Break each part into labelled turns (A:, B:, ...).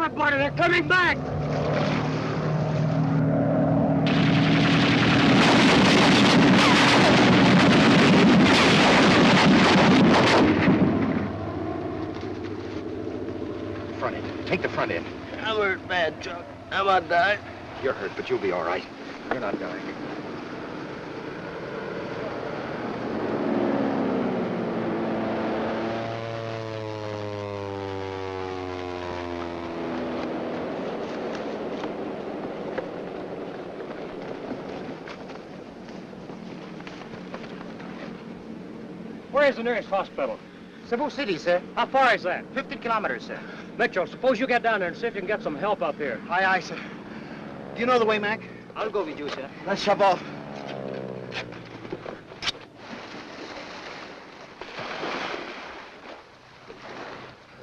A: other party. They're coming back.
B: Front end. Take the front end.
C: I'm hurt bad, Chuck. I might die.
B: You're hurt, but you'll be all right. You're not dying.
A: Where is the nearest hospital?
B: Cebu City, sir.
A: How far is that?
B: 50 kilometers, sir.
A: Mitchell, suppose you get down there and see if you can get some help up here.
B: Aye, aye, sir. Do you know the way, Mac?
C: I'll go with you, sir.
B: Let's shove off.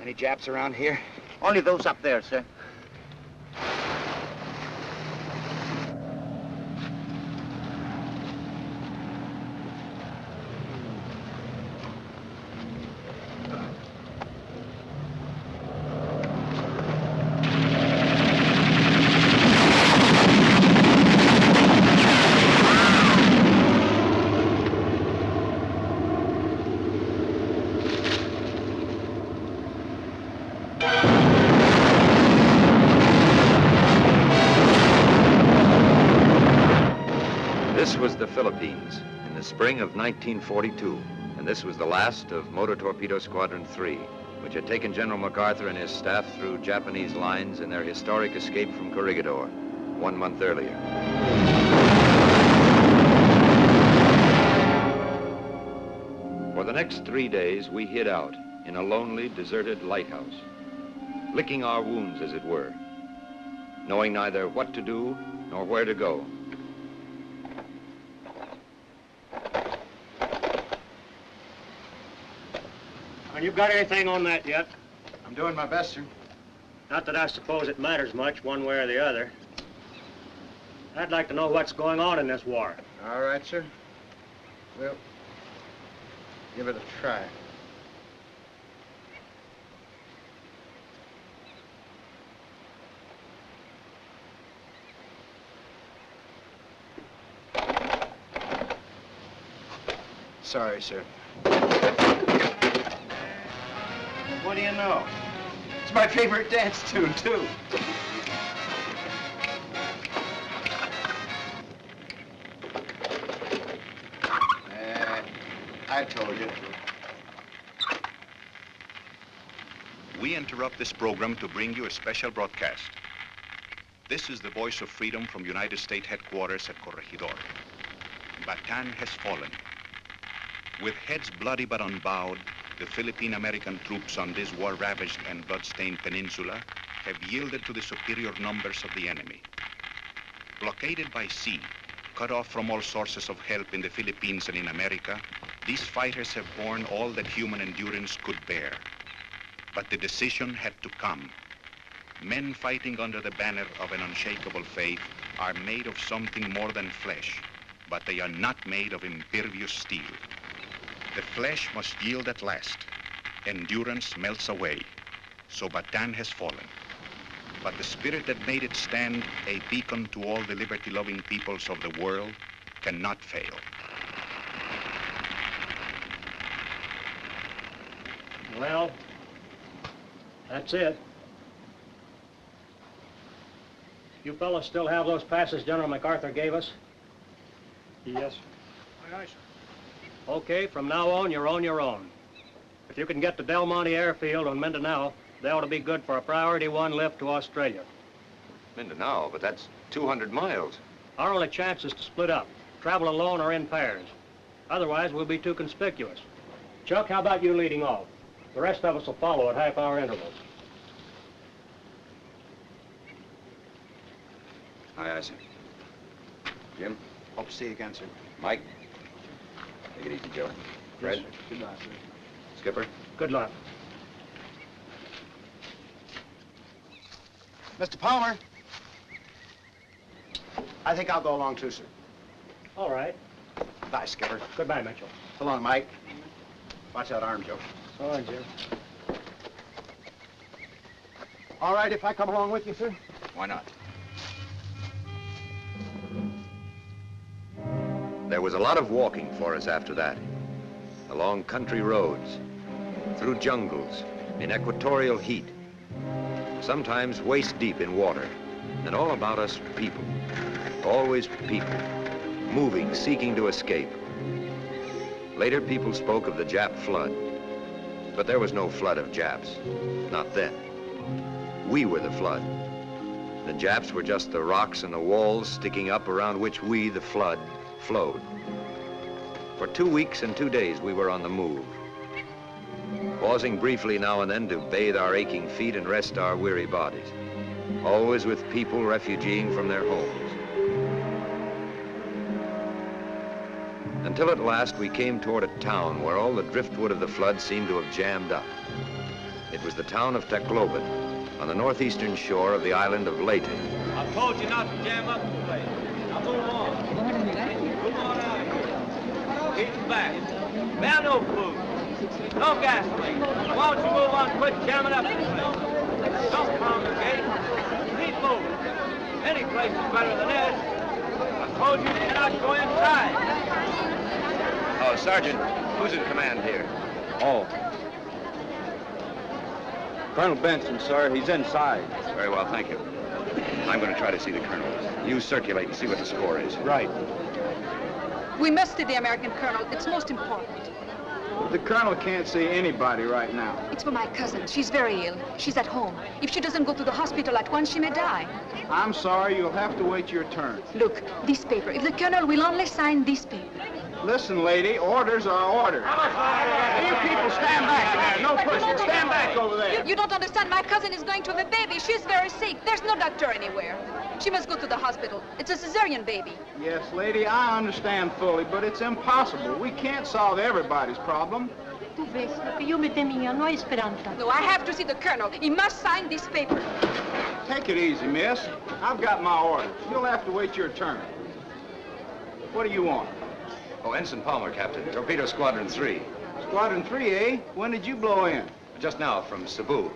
B: Any Japs around here? Only those up there, sir.
D: This was the Philippines in the spring of 1942, and this was the last of Motor Torpedo Squadron 3, which had taken General MacArthur and his staff through Japanese lines in their historic escape from Corregidor 1 month earlier. For the next 3 days, we hid out in a lonely, deserted lighthouse, licking our wounds, as it were, knowing neither what to do nor where to go.
A: And you got anything on that yet?
B: I'm doing my best, sir.
A: Not that I suppose it matters much one way or the other. I'd like to know what's going on in this war.
B: All right, sir. We'll give it a try. Sorry, sir. What do you know? It's my favorite dance tune, too. I told you.
E: We interrupt this program to bring you a special broadcast. This is the voice of freedom from United States headquarters at Corregidor. Bataan has fallen. With heads bloody but unbowed, the Philippine-American troops on this war-ravaged and blood-stained peninsula have yielded to the superior numbers of the enemy. Blockaded by sea, cut off from all sources of help in the Philippines and in America, these fighters have borne all that human endurance could bear. But the decision had to come. Men fighting under the banner of an unshakable faith are made of something more than flesh, but they are not made of impervious steel. The flesh must yield at last. Endurance melts away. So Bataan has fallen. But the spirit that made it stand a beacon to all the liberty-loving peoples of the world cannot fail.
A: Well, that's it. You fellas still have those passes General MacArthur gave us?
F: Yes.
A: Aye, aye, sir. Okay, from now on, you're on your own. If you can get to Del Monte Airfield on Mindanao, they ought to be good for a Priority 1 lift to Australia.
D: Mindanao, but that's 200 miles.
A: Our only chance is to split up, travel alone or in pairs. Otherwise, we'll be too conspicuous. Chuck, how about you leading off? The rest of us will follow at half-hour intervals.
D: Aye, aye, sir. Jim?
B: Hope to see you again, sir.
D: Mike? Take it easy, Joe. Fred?
B: Yes, sir. Good night, sir.
D: Skipper?
A: Good luck.
B: Mr. Palmer. I think I'll go along too, sir.
A: All right.
B: Bye, Skipper.
A: Goodbye, Mitchell.
B: So long, Mike. Watch that arm, Joe.
A: So long, Jim.
B: All right if I come along with you, sir?
E: Why not?
D: There was a lot of walking for us after that. Along country roads, through jungles, in equatorial heat, sometimes waist deep in water, and all about us people, always people, moving, seeking to escape. Later people spoke of the Jap flood, but there was no flood of Japs, not then. We were the flood. The Japs were just the rocks and the walls sticking up around which we, the flood, flowed. For 2 weeks and 2 days we were on the move, pausing briefly now and then to bathe our aching feet and rest our weary bodies, always with people refugeeing from their homes. Until at last we came toward a town where all the driftwood of the flood seemed to have jammed up. It was the town of Tacloban, on the northeastern shore of the island of Leyte.
C: I told you not to jam up the place. Now move on. Move on out of here. Keep back. Now no food. No gasoline. Why don't you move on, quit jamming up the place? Don't congregate. Keep moving. Any place is better than this. I told you you cannot go inside.
D: Oh, Sergeant, who's in command here?
F: Oh. Colonel Benson, sir. He's inside.
D: Very well, thank you. I'm going to try to see the colonel. You circulate and see what the score is.
F: Right.
G: We must see the American colonel. It's most important.
F: The colonel can't see anybody right now.
G: It's for my cousin. She's very ill. She's at home. If she doesn't go to the hospital at once, she may die.
F: I'm sorry, you'll have to wait your turn.
G: Look, this paper. If the colonel will only sign this paper.
F: Listen, lady, orders are orders. You people stand back there. No pushing. Stand back over there.
G: You don't understand. My cousin is going to have a baby. She's very sick. There's no doctor anywhere. She must go to the hospital. It's a cesarean baby.
F: Yes, lady, I understand fully, but it's impossible. We can't solve everybody's problem.
H: Tu ves, lo que yo me temía, no hay esperanza.
G: No, I have to see the colonel. He must sign this paper.
F: Take it easy, miss. I've got my orders. You'll have to wait your turn. What do you want?
D: Oh, Ensign Palmer, Captain. Torpedo Squadron 3.
F: Squadron 3, eh? When did you blow in?
D: Just now, from Cebu.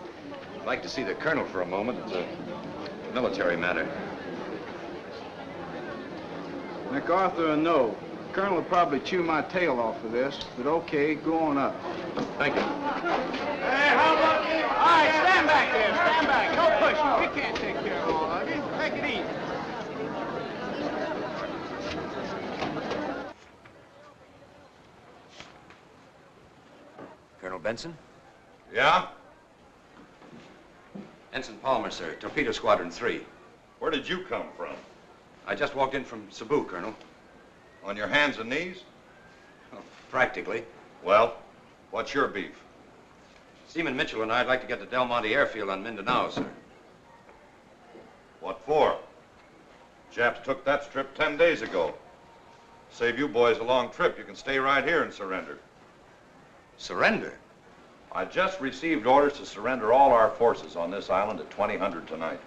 D: I'd like to see the colonel for a moment. It's a military matter.
F: MacArthur, no. The colonel will probably chew my tail off for this, but okay, go on up.
D: Thank you.
F: Hey, how about you? All right, stand back there. Stand back. No pushing. We can't take care of all of you. Take it easy.
D: Colonel Benson?
E: Yeah?
D: Ensign Palmer, sir. Torpedo Squadron 3.
E: Where did you come from?
D: I just walked in from Cebu, Colonel.
E: On your hands and knees?
D: Oh, practically.
E: Well, what's your beef?
D: Seaman Mitchell and I'd like to get to Del Monte Airfield on Mindanao, sir.
E: What for? Japs took that strip 10 days ago. Save you boys a long trip. You can stay right here and surrender.
D: Surrender?
E: I just received orders to surrender all our forces on this island at 2000 tonight.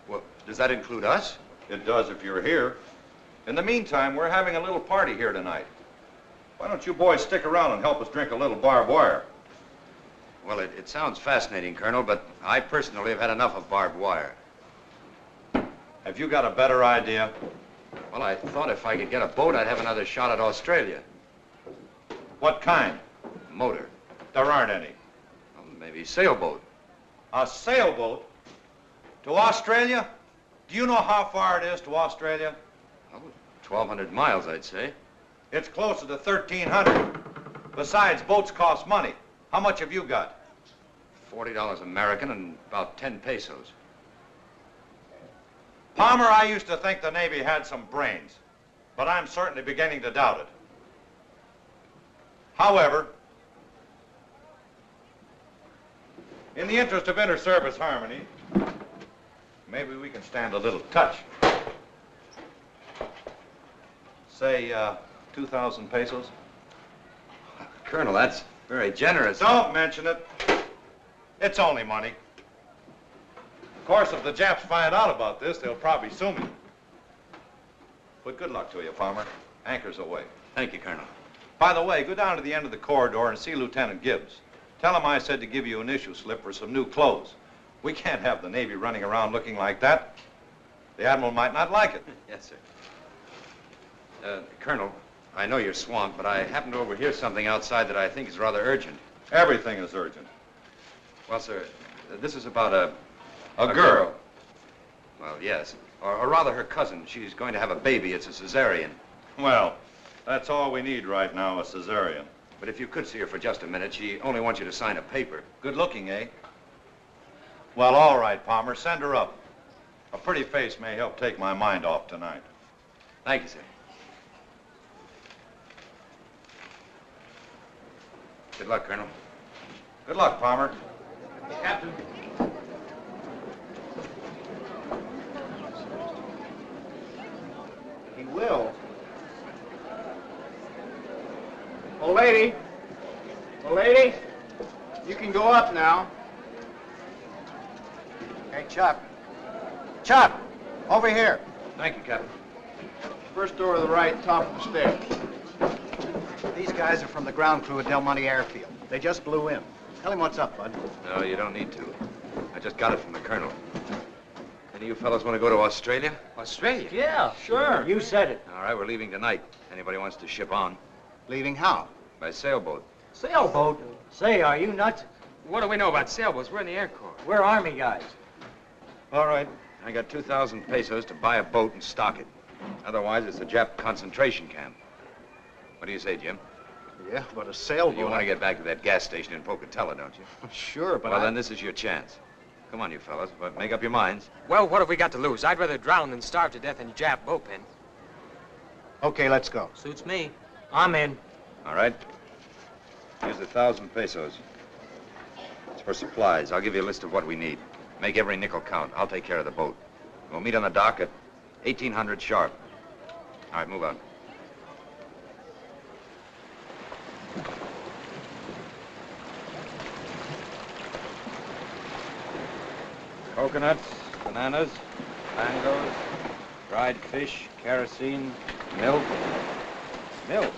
D: Well, does that include us?
E: It does if you're here. In the meantime, we're having a little party here tonight. Why don't you boys stick around and help us drink a little barbed wire?
D: Well, it sounds fascinating, Colonel, but I personally have had enough of barbed wire.
E: Have you got a better idea?
D: Well, I thought if I could get a boat, I'd have another shot at Australia.
E: What kind?
D: Motor.
E: There aren't any.
D: Well, maybe sailboat.
E: A sailboat? To Australia? Do you know how far it is to Australia?
D: Well, 1,200 miles, I'd say.
E: It's closer to 1,300. Besides, boats cost money. How much have you got?
D: $40 American and about 10 pesos.
E: Palmer, I used to think the Navy had some brains, but I'm certainly beginning to doubt it. However, in the interest of inter-service harmony, maybe we can stand a little touch. Say, 2,000 pesos?
D: Colonel, that's very generous.
E: Don't mention it. It's only money. Of course, if the Japs find out about this, they'll probably sue me. But good luck to you, Palmer. Anchor's away.
D: Thank you, Colonel.
E: By the way, go down to the end of the corridor and see Lieutenant Gibbs. Tell him I said to give you an issue slip for some new clothes.
I: We can't have the Navy running around looking like that. The Admiral might not like it.
D: Yes, sir. Colonel, I know you're swamped, but I happened to overhear something outside that I think is rather urgent.
I: Everything is urgent.
D: Well, sir, this is about
I: A girl.
D: Well, yes. Or rather her cousin. She's going to have a baby. It's a cesarean.
I: Well, that's all we need right now, a cesarean.
D: But if you could see her for just a minute, she only wants you to sign a paper.
I: Good looking, eh? Well, all right, Palmer, send her up. A pretty face may help take my mind off tonight.
D: Thank you, sir. Good luck, Colonel.
I: Good luck, Palmer.
A: Captain.
B: He will. Old lady. Old lady. You can go up now. Hey, Chuck. Chuck, over here.
D: Thank you, Captain.
B: First door to the right, top of the stairs. These guys are from the ground crew at Del Monte Airfield. They just blew in. Tell him what's up, bud.
D: No, you don't need to. I just got it from the Colonel. Any of you fellows want to go to Australia?
C: Australia?
A: Yeah, sure. You said it.
D: All right, we're leaving tonight. Anybody wants to ship on?
B: Leaving how?
D: By sailboat.
A: Sailboat? Say, are you nuts?
C: What do we know about sailboats? We're in the Air Corps.
A: We're Army guys.
D: All right. I got 2,000 pesos to buy a boat and stock it. Otherwise, it's a Jap concentration camp. What do you say, Jim?
B: Yeah, but a sailboat.
D: You want to get back to that gas station in Pocatello, don't you?
B: Sure, but
D: Well, then this is your chance. Come on, you fellas, but make up your minds.
C: Well, what have we got to lose? I'd rather drown than starve to death in Jap bullpen.
B: Okay, let's go.
C: Suits me.
A: I'm in.
D: All right? Here's 1,000 pesos. It's for supplies. I'll give you a list of what we need. Make every nickel count. I'll take care of the boat. We'll meet on the dock at 1800 sharp. All right, move on. Coconuts, bananas, mangoes, dried fish, kerosene, milk. Milk?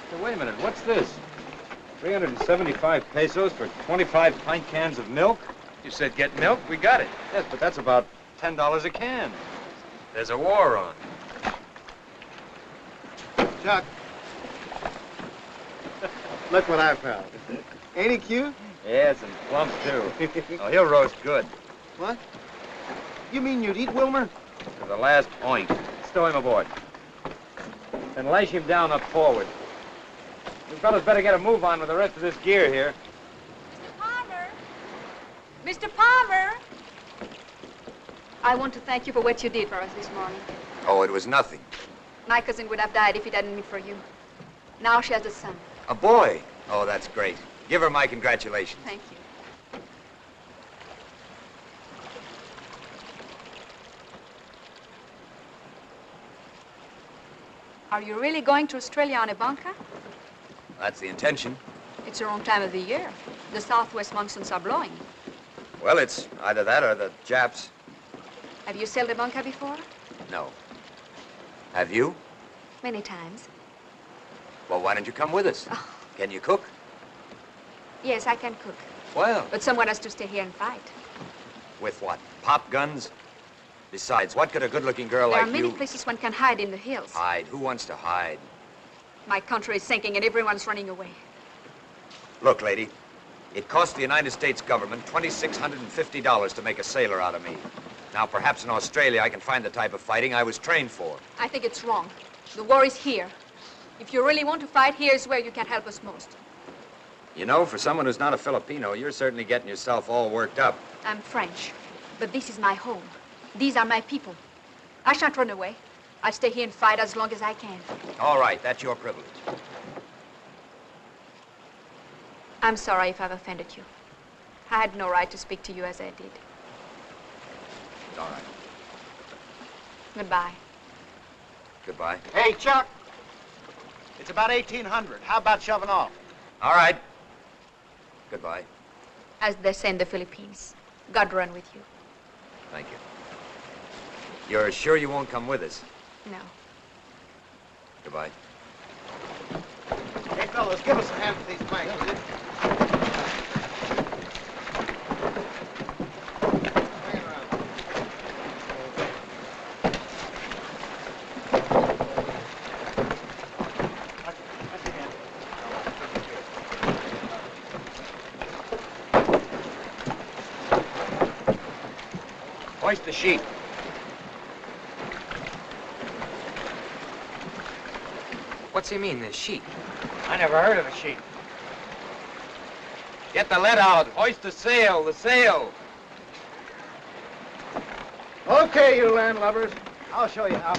D: Hey, wait a minute, what's this? 375 pesos for 25 pint cans of milk?
C: You said get milk? We got it.
D: Yes, but that's about $10 a can.
C: There's a war on.
B: Chuck. Look what I found. Ain't he cute?
D: Yes, and plump, too. Oh, he'll roast good.
B: What? You mean you'd eat Wilmer?
D: To the last point. Stow him aboard. Then lash him down up forward. You fellas better get a move on with the rest of this gear here.
G: Mr. Palmer! Mr. Palmer! I want to thank you for what you did for us this morning.
D: Oh, it was nothing.
G: My cousin would have died if it hadn't been for you. Now she has a son.
D: A boy? Oh, that's great. Give her my congratulations.
G: Thank you. Are you really going to Australia on a bunker?
D: That's the intention.
G: It's the wrong time of the year. The southwest monsoons are blowing.
D: Well, it's either that or the Japs.
G: Have you sailed a bunker before?
D: No. Have you?
G: Many times.
D: Well, why don't you come with us?
G: Oh.
D: Can you cook?
G: Yes, I can cook.
D: Well.
G: But someone has to stay here and fight.
D: With what? Pop guns? Besides, what could a good-looking girl
G: There
D: like
G: are many
D: you...
G: places one can hide in the hills.
D: Hide? Who wants to hide?
G: My country is sinking and everyone's running away.
D: Look, lady, it cost the United States government $2,650 to make a sailor out of me. Now, perhaps in Australia I can find the type of fighting I was trained for.
G: I think it's wrong. The war is here. If you really want to fight, here's where you can help us most.
D: You know, for someone who's not a Filipino, you're certainly getting yourself all worked up.
G: I'm French, but this is my home. These are my people. I shan't run away. I'll stay here and fight as long as I can.
D: All right, that's your privilege.
G: I'm sorry if I've offended you. I had no right to speak to you as I did.
D: It's all right.
G: Goodbye.
D: Goodbye.
B: Hey, Chuck. It's about 1800. How about shoving off?
D: All right. Goodbye.
G: As they say in the Philippines, God run with you.
D: Thank you. You're sure you won't come with us?
G: No.
D: Goodbye.
B: Hey, fellas, give us a hand with these planks, will you?
C: Hoist the sheet.
J: What's he mean, the sheet?
C: I never heard of a sheet. Get the lead out. Hoist the sail, the sail.
B: Okay, you landlubbers. I'll show you how.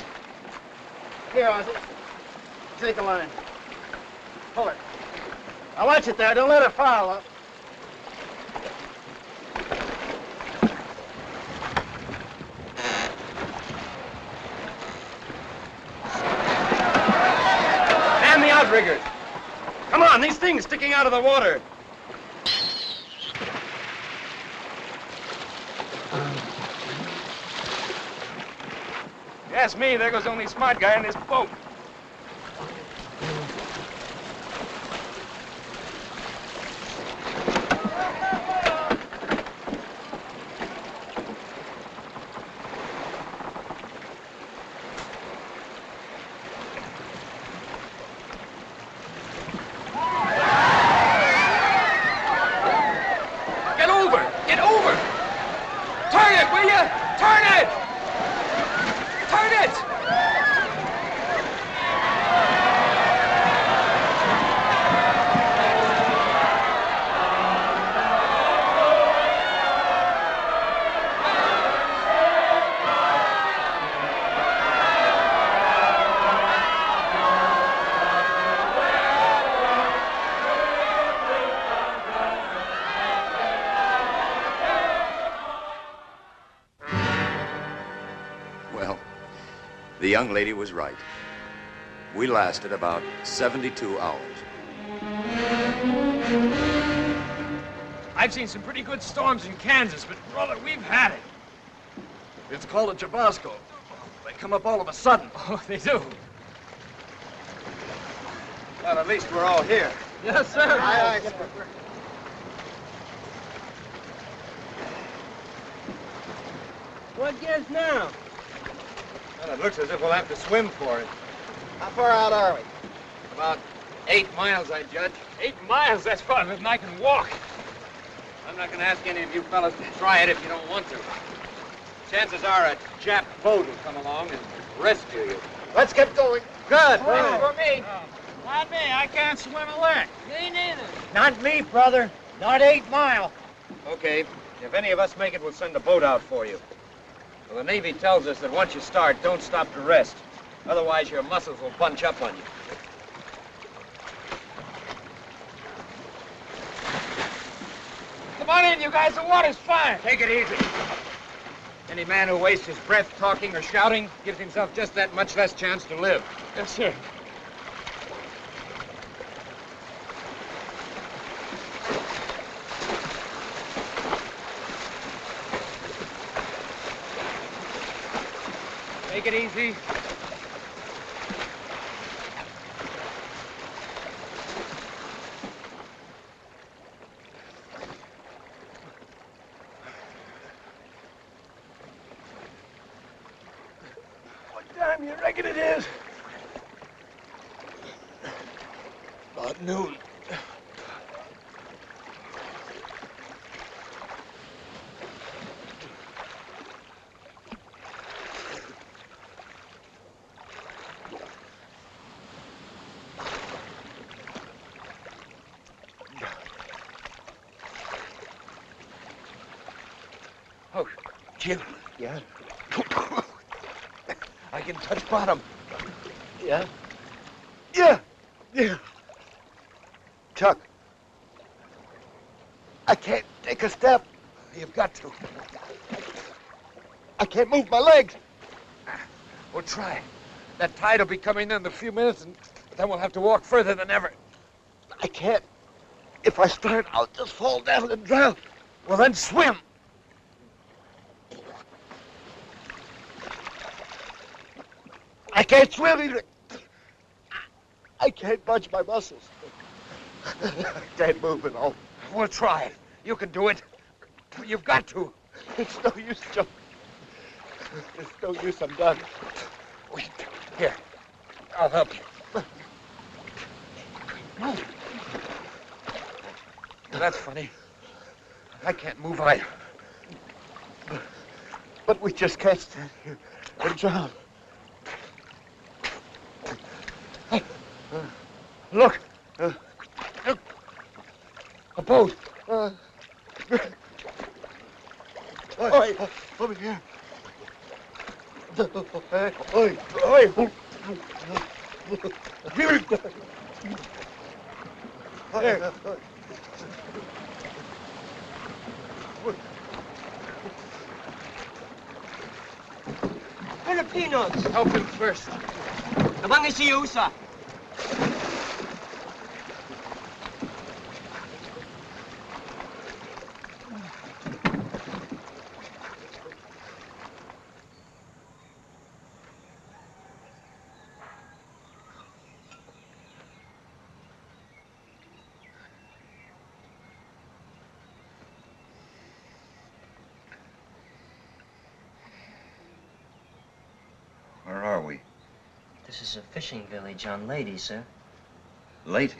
B: Here, Ozzy. Take the line. Pull it. Now watch it there. Don't let it foul up.
C: Man the outriggers. Come on, these things sticking out of the water. Ask me, there goes the only smart guy in this boat. Get over! Get over! Turn it, will you? Turn it! Turn it!
D: Well, the young lady was right. We lasted about 72 hours.
C: I've seen some pretty good storms in Kansas, but brother, we've had it.
B: It's called a Jabasco. They come up all of a sudden.
C: Oh, they do.
B: Well, at least we're all here.
C: Yes, sir.
B: Aye, aye.
C: What gives now?
B: Well, it looks as if we'll have to swim for it.
C: How far out are we? About 8 miles, I judge. 8 miles? That's farther than I can walk. I'm not going to ask any of you fellas to try it if you don't want to. Chances are a Jap boat will come along and rescue you.
B: Let's get going.
C: Good.
F: For me.
C: Not me. I can't swim a lick.
F: Me neither.
B: Not me, brother. Not 8 Mile.
C: Okay. If any of us make it, we'll send a boat out for you. Well, the Navy tells us that once you start, don't stop to rest. Otherwise, your muscles will bunch up on you. Come on in, you guys. The water's fine. Take it easy. Any man who wastes his breath talking or shouting gives himself just that much less chance to live. Yes, sir. Take it easy.
B: What time you reckon it is? About noon.
C: Oh, Jim.
B: Yeah?
C: I can touch bottom.
B: Yeah? Yeah! Yeah! Chuck, I can't take a step.
C: You've got to.
B: I can't move my legs.
C: We'll try. That tide will be coming in a few minutes, and then we'll have to walk further than ever.
B: I can't. If I start, I'll just fall down and drown.
C: Well, then swim.
B: I can't swim either. I can't budge my muscles. I can't move at all.
C: We'll try it. You can do it. You've got to.
B: It's no use, Joe. It's no use. I'm done.
C: Wait. Here. I'll help you. No. That's funny. I can't move either.
B: But we just can't stand here and drown. Hey, look. Look. A boat. Over here.
J: Filipinos!
B: Help him first.
J: Abang isiusa.
D: Where are we?
J: This is a fishing village on Lady, sir.
D: Lady.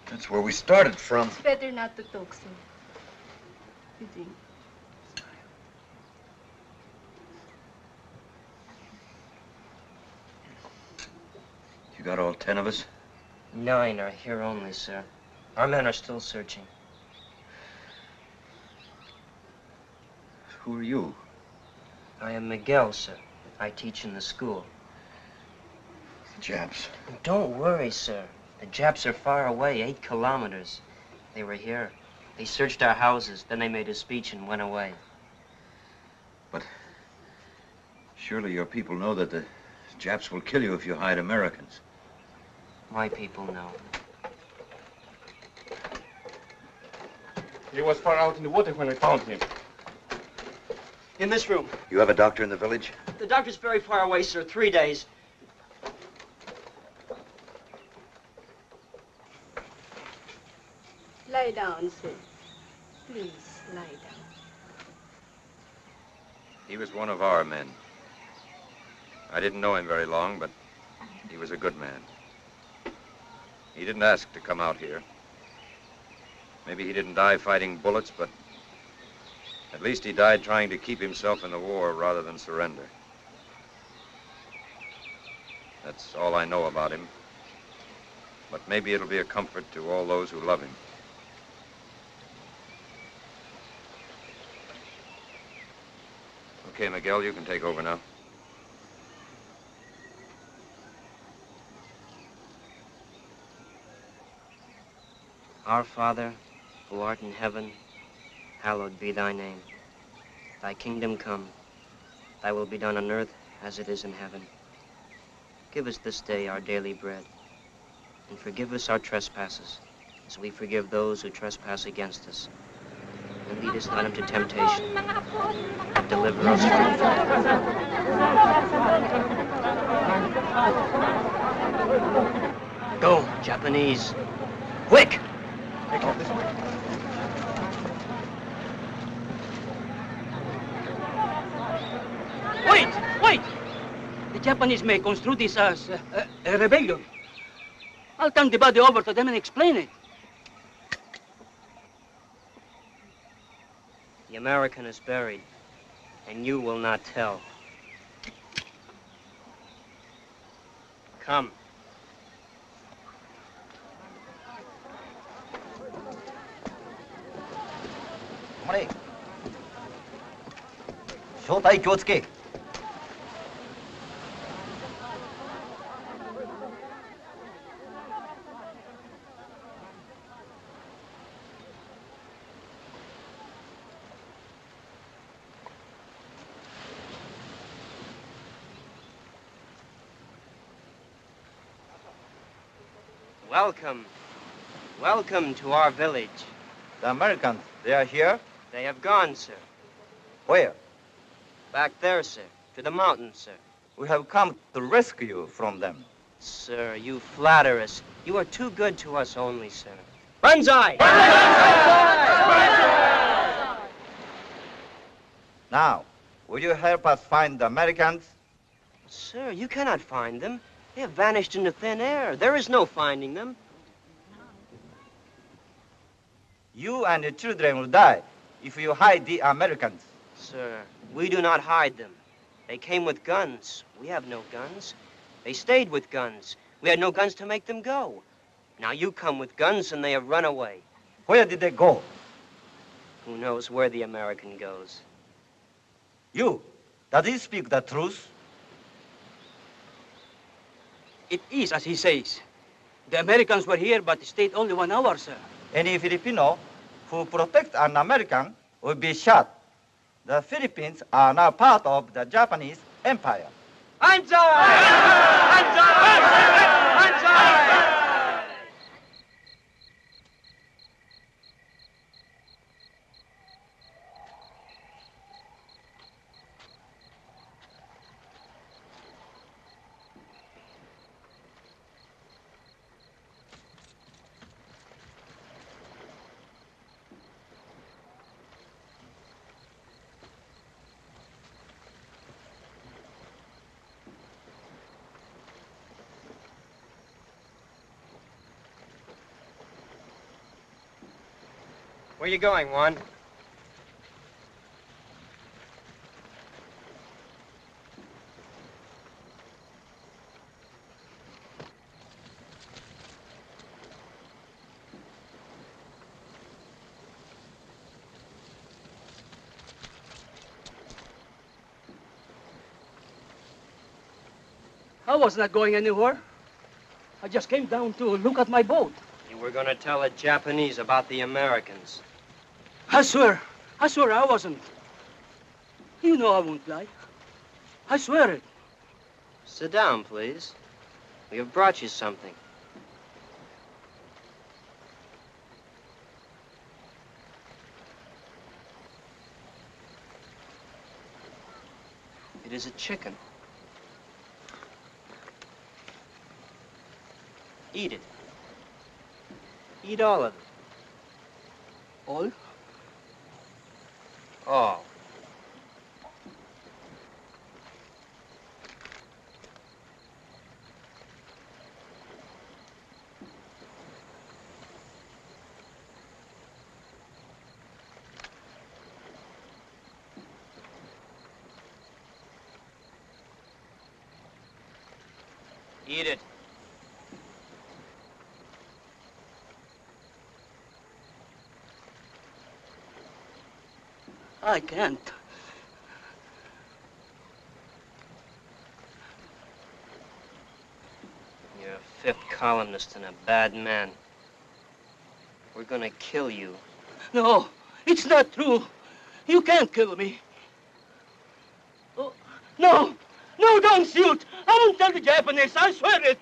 D: That's where we started from.
H: It's better not to talk, sir. You think?
D: You got all 10 of us?
J: 9 are here only, sir. Our men are still searching.
D: Who are you?
J: I am Miguel, sir. I teach in the school.
D: The Japs.
J: Don't worry, sir. The Japs are far away, 8 kilometers. They were here. They searched our houses, then they made a speech and went away.
D: But surely your people know that the Japs will kill you if you hide Americans.
J: My people know.
F: He was far out in the water when I found him.
J: In this room.
D: You have a doctor in the village?
J: The doctor's very far away, sir. 3 days.
H: Lie down, sir. Please, lie down.
D: He was one of our men. I didn't know him very long, but he was a good man. He didn't ask to come out here. Maybe he didn't die fighting bullets, but at least he died trying to keep himself in the war rather than surrender. That's all I know about him. But maybe it'll be a comfort to all those who love him. Okay, Miguel, you can take over now.
J: Our Father, who art in heaven, hallowed be thy name. Thy kingdom come. Thy will be done on earth as it is in heaven. Give us this day our daily bread, and forgive us our trespasses, as we forgive those who trespass against us. And lead us not into temptation, but deliver us from evil. Go, Japanese. Quick!
K: Wait! The Japanese may construe this as a rebellion. I'll turn the body over to them and explain it.
J: The American is buried, and you will not tell. Come.
L: 止まれ。正体気をつけ。
J: Welcome. Welcome to our village.
L: The Americans, they are here?
J: They have gone, sir.
L: Where?
J: Back there, sir. To the mountains, sir.
L: We have come to rescue you from them.
J: Sir, you flatter us. You are too good to us only, sir. Banzai!
L: Now, will you help us find the Americans?
J: Sir, you cannot find them. They have vanished into thin air. There is no finding them.
L: You and your children will die if you hide the Americans.
J: Sir, We do not hide them. They came with guns. We have no guns. They stayed with guns. We had no guns to make them go. Now you come with guns and they have run away.
L: Where did they go?
J: Who knows where the American goes?
L: You, does he speak the truth?
K: It is as he says. The Americans were here, but stayed only 1 hour, sir.
L: Any Filipino who protects an American will be shot. The Philippines are now part of the Japanese Empire.
J: Where you going, Juan?
K: I was not going anywhere. I just came down to look at my boat.
J: You were going to tell the Japanese about the Americans.
K: I swear I wasn't. You know I won't lie. I swear it.
J: Sit down, please. We have brought you something. It is a chicken. Eat it. Eat all of it.
K: All?
J: All. Eat it.
K: I can't.
J: You're a fifth columnist and a bad man. We're gonna kill you.
K: No, it's not true. You can't kill me. Oh, no, don't shoot. I won't tell the Japanese, I swear it.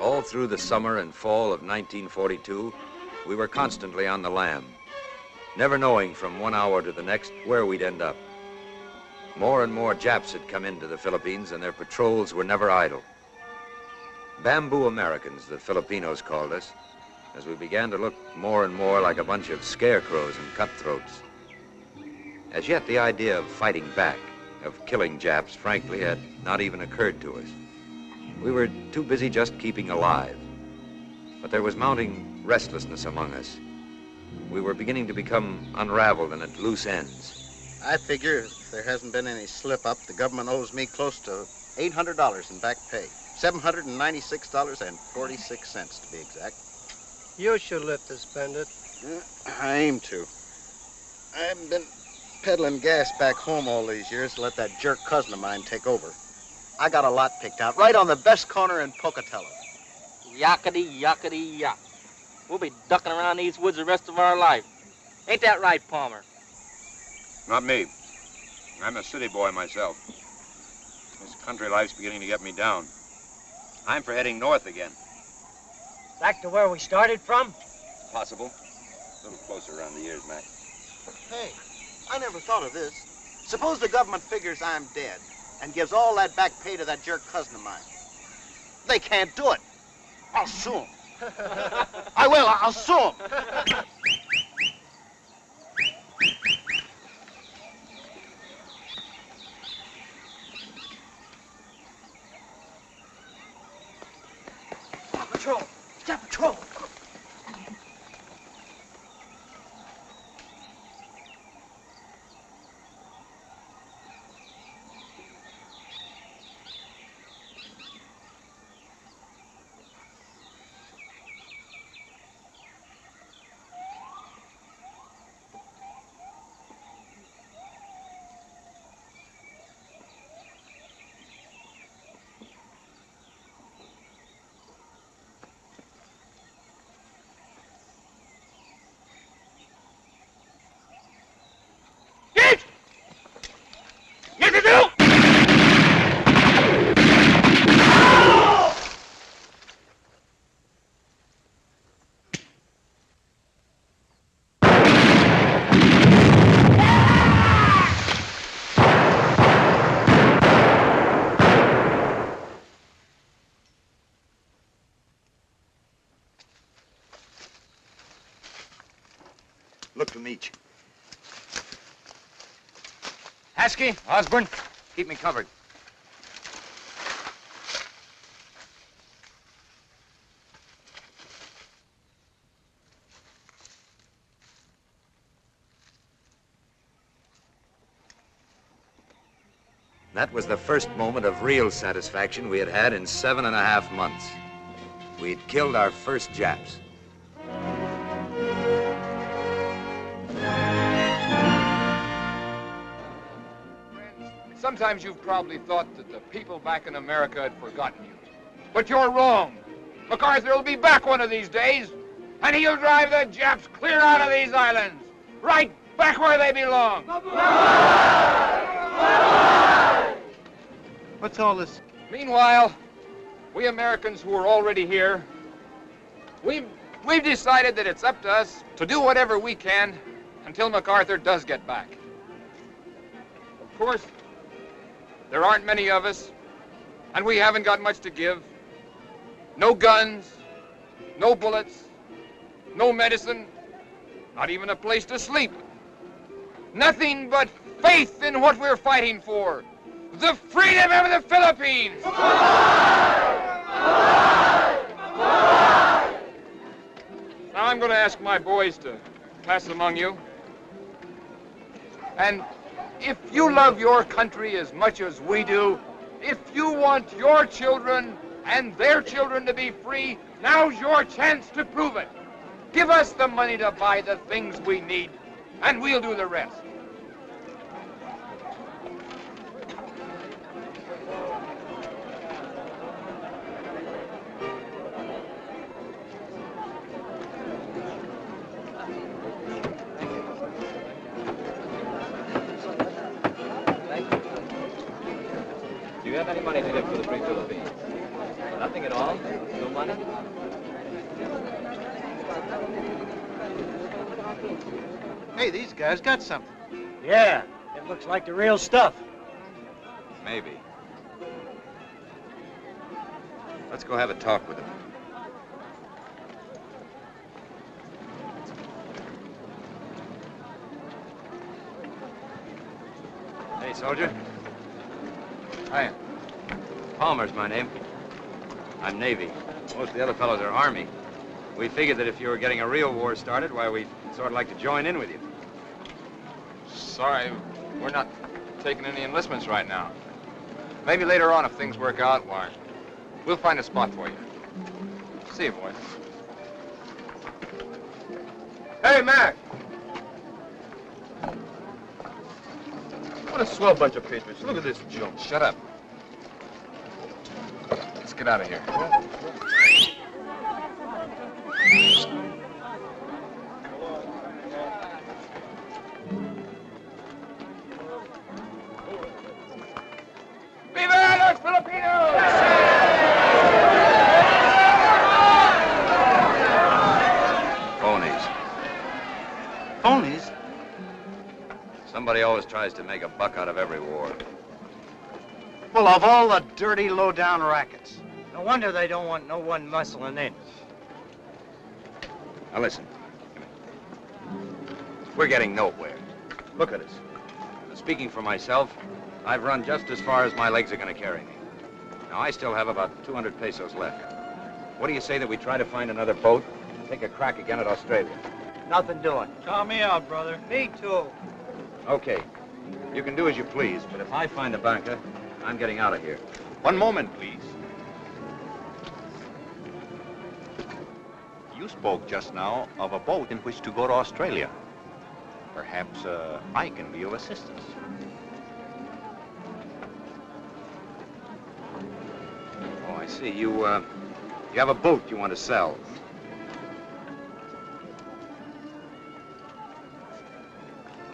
D: All through the summer and fall of 1942, we were constantly on the lam, never knowing from 1 hour to the next where we'd end up. More and more Japs had come into the Philippines, and their patrols were never idle. Bamboo Americans, the Filipinos called us, as we began to look more and more like a bunch of scarecrows and cutthroats. As yet, the idea of fighting back, of killing Japs, frankly, had not even occurred to us. We were too busy just keeping alive. But there was mounting restlessness among us. We were beginning to become unraveled and at loose ends.
B: I figure if there hasn't been any slip-up, the government owes me close to $800 in back pay. $796.46 to be exact.
M: You should live to spend it.
B: I aim to. I haven't been peddling gas back home all these years to let that jerk cousin of mine take over. I got a lot picked out right on the best corner in Pocatello.
C: Yakety, yakety, yak. We'll be ducking around these woods the rest of our life. Ain't that right, Palmer?
N: Not me. I'm a city boy myself. This country life's beginning to get me down. I'm for heading north again.
C: Back to where we started from?
N: Possible. A little closer around the ears, Mac.
B: Hey, I never thought of this. Suppose the government figures I'm dead and gives all that back pay to that jerk cousin of mine. They can't do it. I'll sue them. I will. I'll sue them.
K: patrol. Jap patrol.
D: Look from each.
N: Haskey, Osborne, keep me covered.
D: That was the first moment of real satisfaction we had had in 7.5 months. We'd killed our first Japs.
N: Sometimes you've probably thought that the people back in America had forgotten you. But you're wrong. MacArthur will be back one of these days, and he'll drive the Japs clear out of these islands, right back where they belong.
F: What's all this?
N: Meanwhile, we Americans who are already here, we've decided that it's up to us to do whatever we can until MacArthur does get back. Of course, there aren't many of us, and we haven't got much to give. No guns, no bullets, no medicine, not even a place to sleep. Nothing but faith in what we're fighting for. The freedom of the Philippines! Now I'm going to ask my boys to pass among you. And if you love your country as much as we do, if you want your children and their children to be free, now's your chance to prove it. Give us the money to buy the things we need, and we'll do the rest.
C: Do you have any money to give to the Free Philippines? Nothing at all? No money?
F: Hey, these guys got something.
A: Yeah, it looks like the real stuff.
D: Maybe. Let's go have a talk with them. Hey, soldier. Hi. Palmer's my name. I'm Navy. Most of the other fellows are Army. We figured that if you were getting a real war started, why, we'd sort of like to join in with you.
N: Sorry, we're not taking any enlistments right now. Maybe later on, if things work out, why, we'll find a spot for you. See you, boys. Hey, Mac! What a swell bunch of patriots. Look at this junk. Shut up. Let's get out of here. Viva los Filipinos!
D: Phonies.
F: Phonies?
D: Somebody always tries to make a buck out of every war.
F: Well, of all the dirty, low-down rackets.
A: No wonder they don't want no one muscling in.
D: Now listen. We're getting nowhere. Look at us. Speaking for myself, I've run just as far as my legs are going to carry me. Now, I still have about 200 pesos left. What do you say that we try to find another boat and take a crack again at Australia?
L: Nothing doing.
M: Count me out, brother.
L: Me too.
D: Okay. You can do as you please, but if I find a banker, I'm getting out of here.
E: One moment, please. You spoke just now of a boat in which to go to Australia. Perhaps I can be of assistance.
D: Oh, I see. You have a boat you want to sell.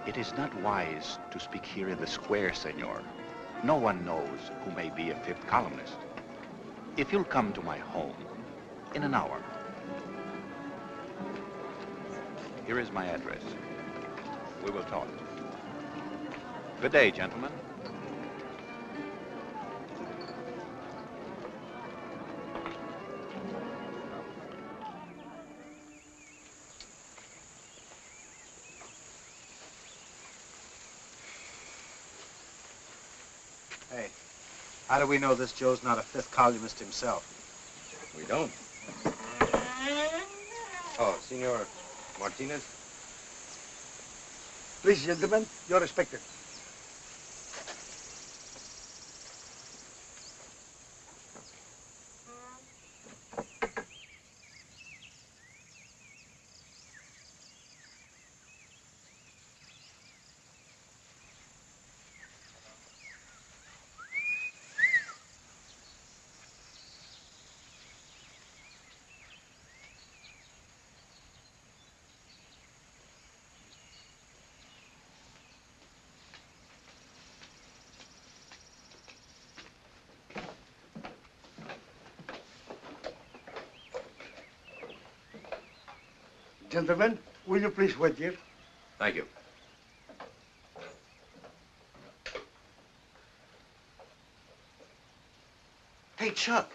E: It is not wise to speak here in the square, senor. No one knows who may be a fifth columnist. If you'll come to my home in an hour. Here is my address. We will talk. Good day, gentlemen.
O: Hey, how do we know this Joe's not a fifth columnist himself?
D: We don't. Oh, Senor Martinez?
P: Please, gentlemen, you're expected. Gentlemen, will you please wait here?
D: Thank you.
B: Hey, Chuck.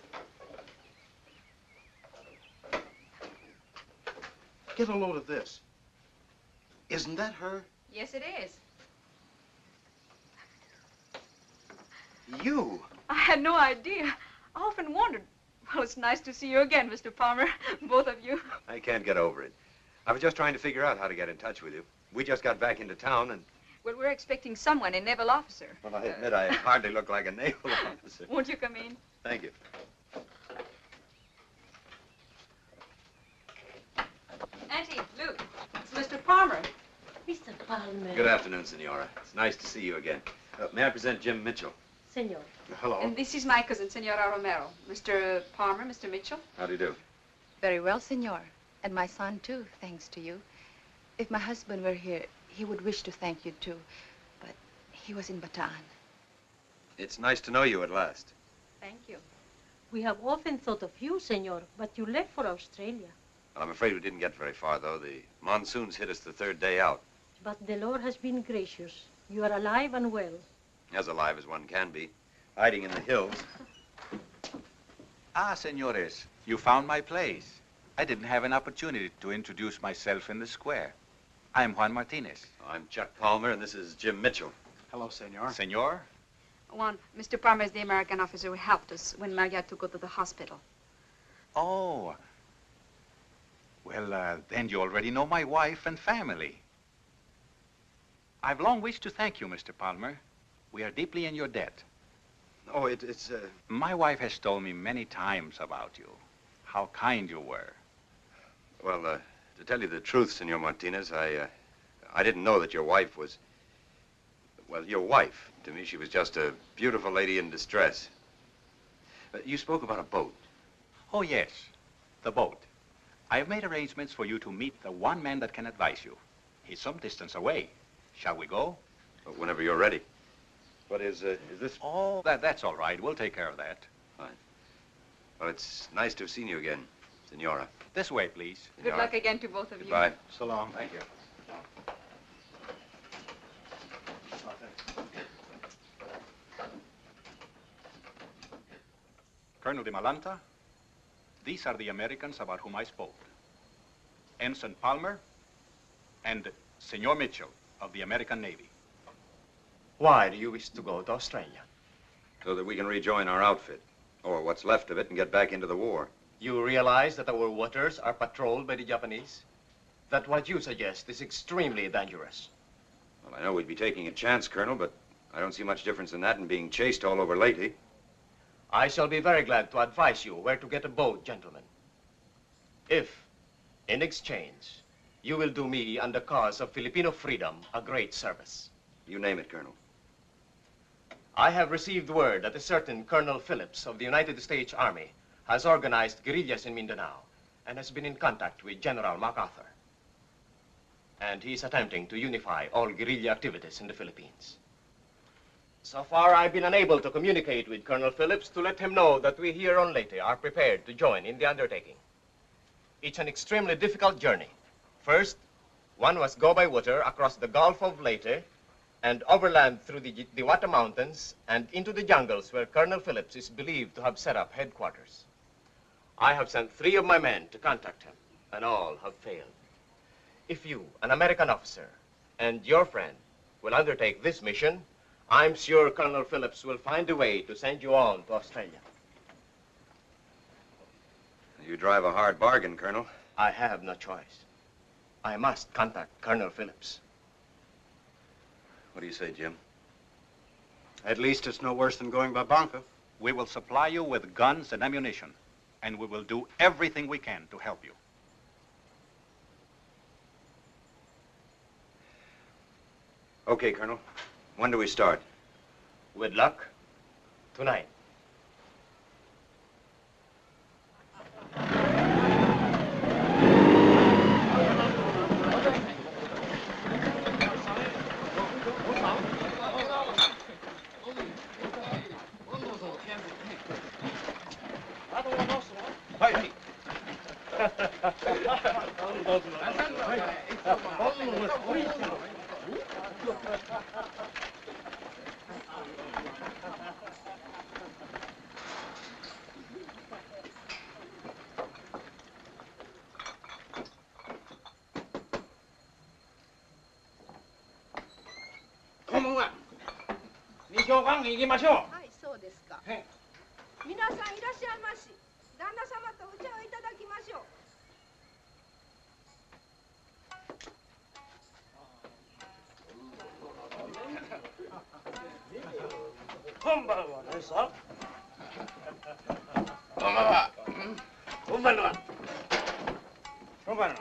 B: Get a load of this. Isn't that her?
G: Yes, it is.
B: You?
G: I had no idea. I often wondered. Well, it's nice to see you again, Mr. Palmer. Both of you.
D: I can't get over it. I was just trying to figure out how to get in touch with you. We just got back into town and...
G: Well, we're expecting someone, a naval officer.
D: Well, I admit I hardly look like a naval officer.
G: Won't you come in?
D: Thank you.
G: Auntie, Luke, it's Mr. Palmer.
H: Mr. Palmer.
D: Good afternoon, Senora. It's nice to see you again. May I present Jim Mitchell?
H: Senor.
D: Hello.
G: And this is my cousin, Senora Romero. Mr. Palmer, Mr. Mitchell.
D: How do you do?
Q: Very well, senor. And my son, too, thanks to you. If my husband were here, he would wish to thank you, too. But he was in Bataan.
D: It's nice to know you at last.
H: Thank you. We have often thought of you, senor, but you left for Australia.
D: Well, I'm afraid we didn't get very far, though. The monsoons hit us the third day out.
H: But the Lord has been gracious. You are alive and well.
D: As alive as one can be. Hiding in the hills.
E: Ah, senores, you found my place. I didn't have an opportunity to introduce myself in the square. I'm Juan Martinez.
D: I'm Chuck Palmer, and this is Jim Mitchell.
O: Hello, senor.
E: Senor?
G: Juan, Mr. Palmer is the American officer who helped us when Maria had to go to the hospital.
E: Oh. Well, then you already know my wife and family. I've long wished to thank you, Mr. Palmer. We are deeply in your debt.
D: Oh, it's...
E: My wife has told me many times about you, how kind you were.
D: Well, to tell you the truth, Senor Martinez, I didn't know that your wife was... Well, your wife. To me, she was just a beautiful lady in distress. You spoke about a boat.
E: Oh, yes, the boat. I have made arrangements for you to meet the one man that can advise you. He's some distance away. Shall we go?
D: Whenever you're ready. But is this...
E: Oh, that's all right. We'll take care of that.
D: Fine. Well, it's nice to have seen you again, Senora.
E: This way, please.
G: Good luck again to both of you.
D: Goodbye.
O: So long.
E: Thank you. Colonel de Malanta, these are the Americans about whom I spoke. Ensign Palmer and Senor Mitchell of the American Navy.
O: Why do you wish to go to Australia?
D: So that we can rejoin our outfit, or what's left of it, and get back into the war.
R: You realize that our waters are patrolled by the Japanese? That what you suggest is extremely dangerous.
D: Well, I know we'd be taking a chance, Colonel, but I don't see much difference in that and being chased all over Leyte.
R: I shall be very glad to advise you where to get a boat, gentlemen. If, in exchange, you will do me and the cause of Filipino freedom a great service.
D: You name it, Colonel.
R: I have received word that a certain Colonel Phillips of the United States Army has organized guerrillas in Mindanao and has been in contact with General MacArthur. And he's attempting to unify all guerrilla activities in the Philippines. So far, I've been unable to communicate with Colonel Phillips to let him know that we here on Leyte are prepared to join in the undertaking. It's an extremely difficult journey. First, one must go by water across the Gulf of Leyte and overland through the Diwata Mountains and into the jungles where Colonel Phillips is believed to have set up headquarters. I have sent 3 of my men to contact him, and all have failed. If you, an American officer, and your friend will undertake this mission, I'm sure Colonel Phillips will find a way to send you on to Australia.
D: You drive a hard bargain, Colonel.
R: I have no choice. I must contact Colonel Phillips.
D: What do you say, Jim?
O: At least it's no worse than going by bunker. We will supply you with guns and ammunition, and we will do everything we can to help you.
D: Okay, Colonel. When do we start?
R: With luck, tonight.
F: 行きましょう。
S: はい、そうですか。皆さんいらっしゃいまし。旦那様とお茶をいただきましょう。
F: こんばんは、ねさ。こんばんは。こんばんは。こんばんは。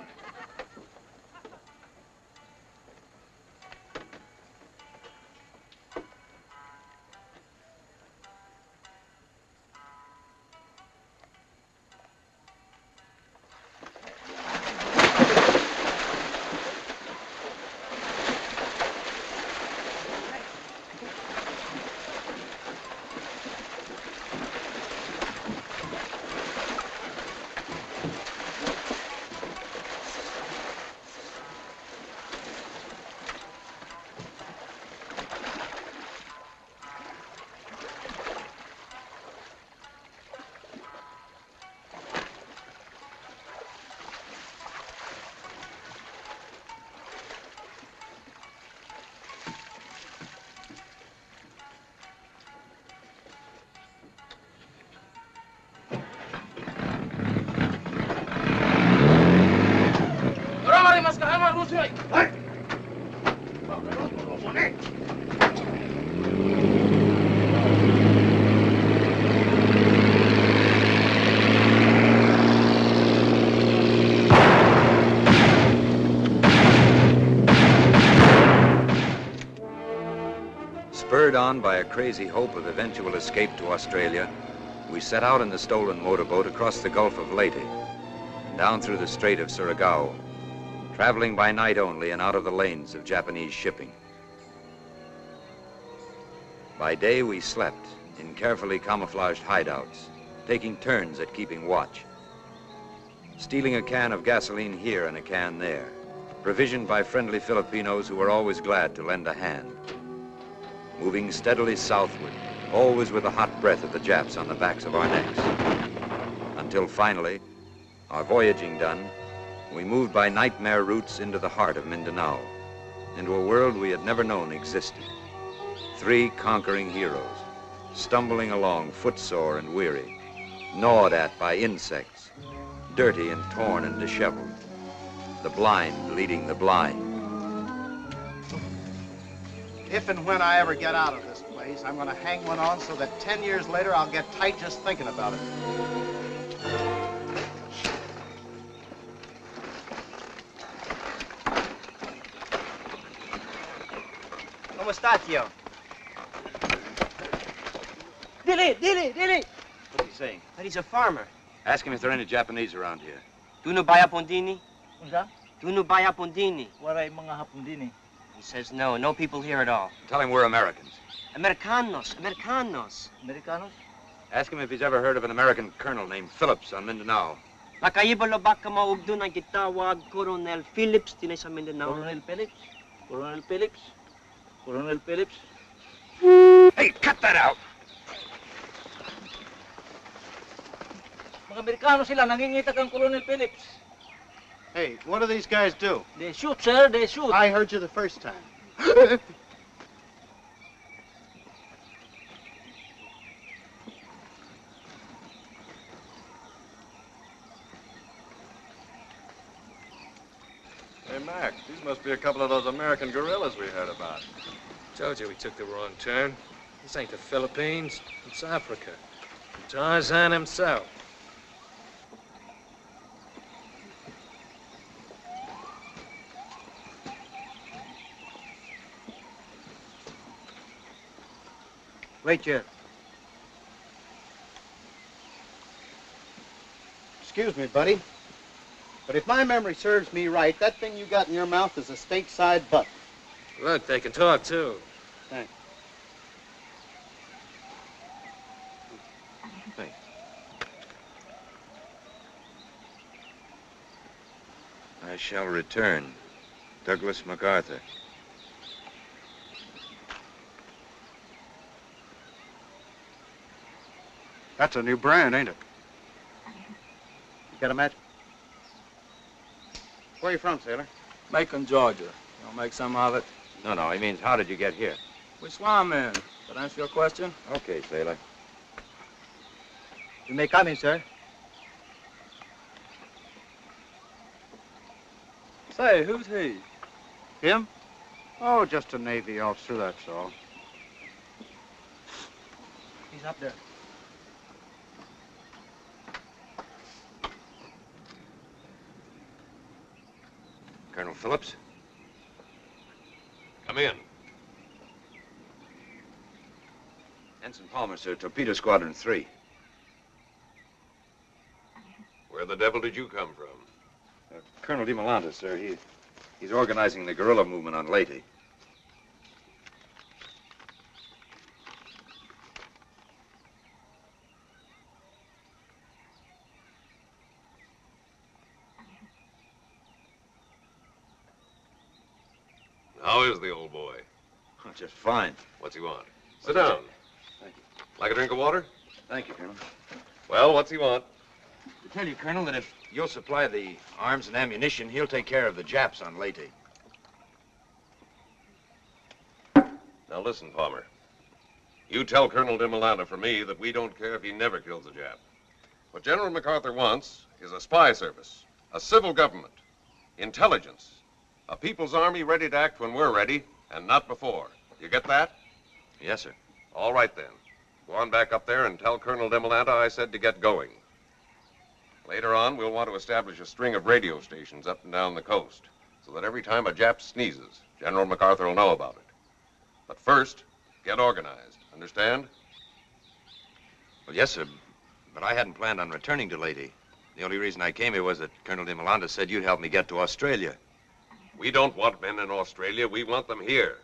D: Spurred on by a crazy hope of eventual escape to Australia, we set out in the stolen motorboat across the Gulf of Leyte, down through the Strait of Surigao, traveling by night only and out of the lanes of Japanese shipping. By day, we slept in carefully camouflaged hideouts, taking turns at keeping watch, stealing a can of gasoline here and a can there, provisioned by friendly Filipinos who were always glad to lend a hand. Moving steadily southward, always with the hot breath of the Japs on the backs of our necks. Until finally, our voyaging done, we moved by nightmare routes into the heart of Mindanao, into a world we had never known existed. 3 conquering heroes, stumbling along footsore and weary, gnawed at by insects, dirty and torn and disheveled. The blind leading the blind.
B: If and when I ever get out of this place, I'm going to hang one on so that 10 years later I'll get tight just thinking about it.
L: ¿Cómo está, tío?
K: Dili!
D: What's he saying?
J: That he's a farmer.
D: Ask him if there are any Japanese around here.
J: Do no baya pondini?
L: Unsa?
J: Do no baya pondini?
L: Waray mga hapon din eh.
J: He says no, no people here at all.
D: Tell him we're Americans.
J: Americanos.
L: Americanos?
D: Ask him if he's ever heard of an American colonel named Phillips on Mindanao.
J: Nakaiba baka maugdo ng gitawag Coronel Phillips dinay sa Mindanao.
L: Coronel Phillips? Coronel Phillips? Coronel Phillips?
D: Hey, cut that out!
L: Mga Amerikano sila, nangingita kang Coronel Phillips.
B: Hey, what do these guys do?
L: They shoot, sir, they shoot.
B: I heard you the first time.
T: Hey, Mac, these must be a couple of those American guerrillas we heard about.
A: Told you we took the wrong turn. This ain't the Philippines, it's Africa. Tarzan himself.
L: Wait here.
B: Excuse me, buddy. But if my memory serves me right, that thing you got in your mouth is a stateside buck.
A: Look, they can talk, too.
B: Thanks.
D: Thanks. I shall return. Douglas MacArthur.
B: That's a new brand, ain't it? You got a match? Where are you from, sailor?
T: Macon, Georgia. You'll make some of it?
D: No, he means how did you get here?
T: We swam in. That answer your question?
D: Okay, sailor.
L: You may come in, sir.
T: Say, who's he?
B: Him? Oh, just a Navy officer, that's all.
L: He's up there.
D: Colonel Phillips?
U: Come in.
D: Ensign Palmer, sir. Torpedo Squadron 3.
U: Where the devil did you come from?
D: Colonel DiMolanta, sir. He's organizing the guerrilla movement on Leyte.
U: How is the old boy?
D: Oh, just fine.
U: What's he want? Sit down.
D: Thank you.
U: Like a drink of water?
D: Thank you, Colonel.
U: Well, what's he want?
D: To tell you, Colonel, that if you'll supply the arms and ammunition, he'll take care of the Japs on Leyte.
U: Now listen, Palmer. You tell Colonel DiMolanta for me that we don't care if he never kills a Jap. What General MacArthur wants is a spy service, a civil government, intelligence, a people's army ready to act when we're ready, and not before. You get that?
D: Yes, sir.
U: All right, then. Go on back up there and tell Colonel DiMolanta I said to get going. Later on, we'll want to establish a string of radio stations up and down the coast, so that every time a Jap sneezes, General MacArthur will know about it. But first, get organized. Understand?
D: Well, yes, sir. But I hadn't planned on returning to Leyte. The only reason I came here was that Colonel DiMolanta said you'd help me get to Australia.
U: We don't want men in Australia. We want them here.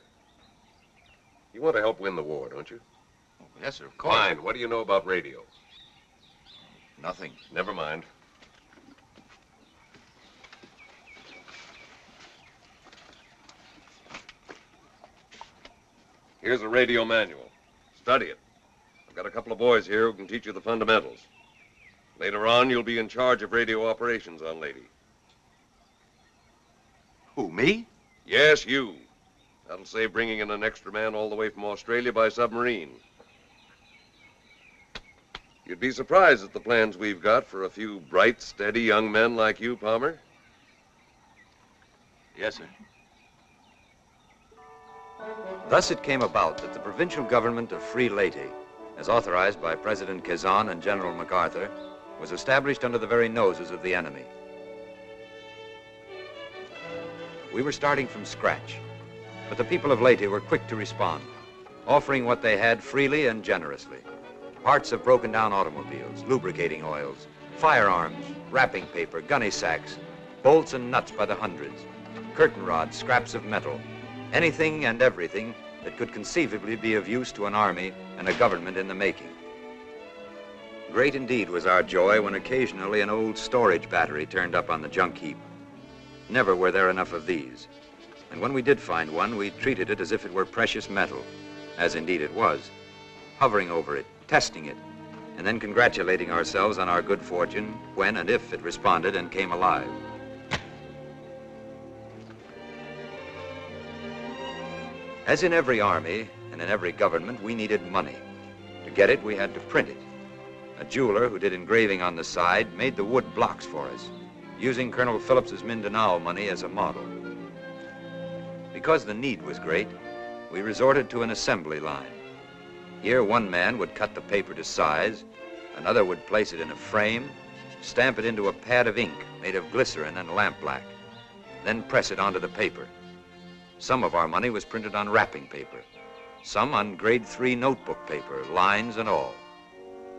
U: You want to help win the war, don't you?
D: Oh, yes, sir, of course.
U: Fine. What do you know about radio?
D: Nothing.
U: Never mind. Here's a radio manual. Study it. I've got a couple of boys here who can teach you the fundamentals. Later on, you'll be in charge of radio operations on Leyte.
D: Who, me?
U: Yes, you. That'll save bringing in an extra man all the way from Australia by submarine. You'd be surprised at the plans we've got for a few bright, steady young men like you, Palmer.
D: Yes, sir. Thus it came about that the provincial government of Free Leyte, as authorized by President Quezon and General MacArthur, was established under the very noses of the enemy. We were starting from scratch, but the people of Leyte were quick to respond, offering what they had freely and generously. Parts of broken down automobiles, lubricating oils, firearms, wrapping paper, gunny sacks, bolts and nuts by the hundreds, curtain rods, scraps of metal, anything and everything that could conceivably be of use to an army and a government in the making. Great indeed was our joy when occasionally an old storage battery turned up on the junk heap. Never were there enough of these. And when we did find one, we treated it as if it were precious metal, as indeed it was, hovering over it, testing it, and then congratulating ourselves on our good fortune when and if it responded and came alive. As in every army and in every government, we needed money. To get it, we had to print it. A jeweler who did engraving on the side made the wood blocks for us, using Colonel Phillips's Mindanao money as a model. Because the need was great, we resorted to an assembly line. Here, one man would cut the paper to size, another would place it in a frame, stamp it into a pad of ink made of glycerin and lampblack, then press it onto the paper. Some of our money was printed on wrapping paper, some on grade 3 notebook paper, lines and all.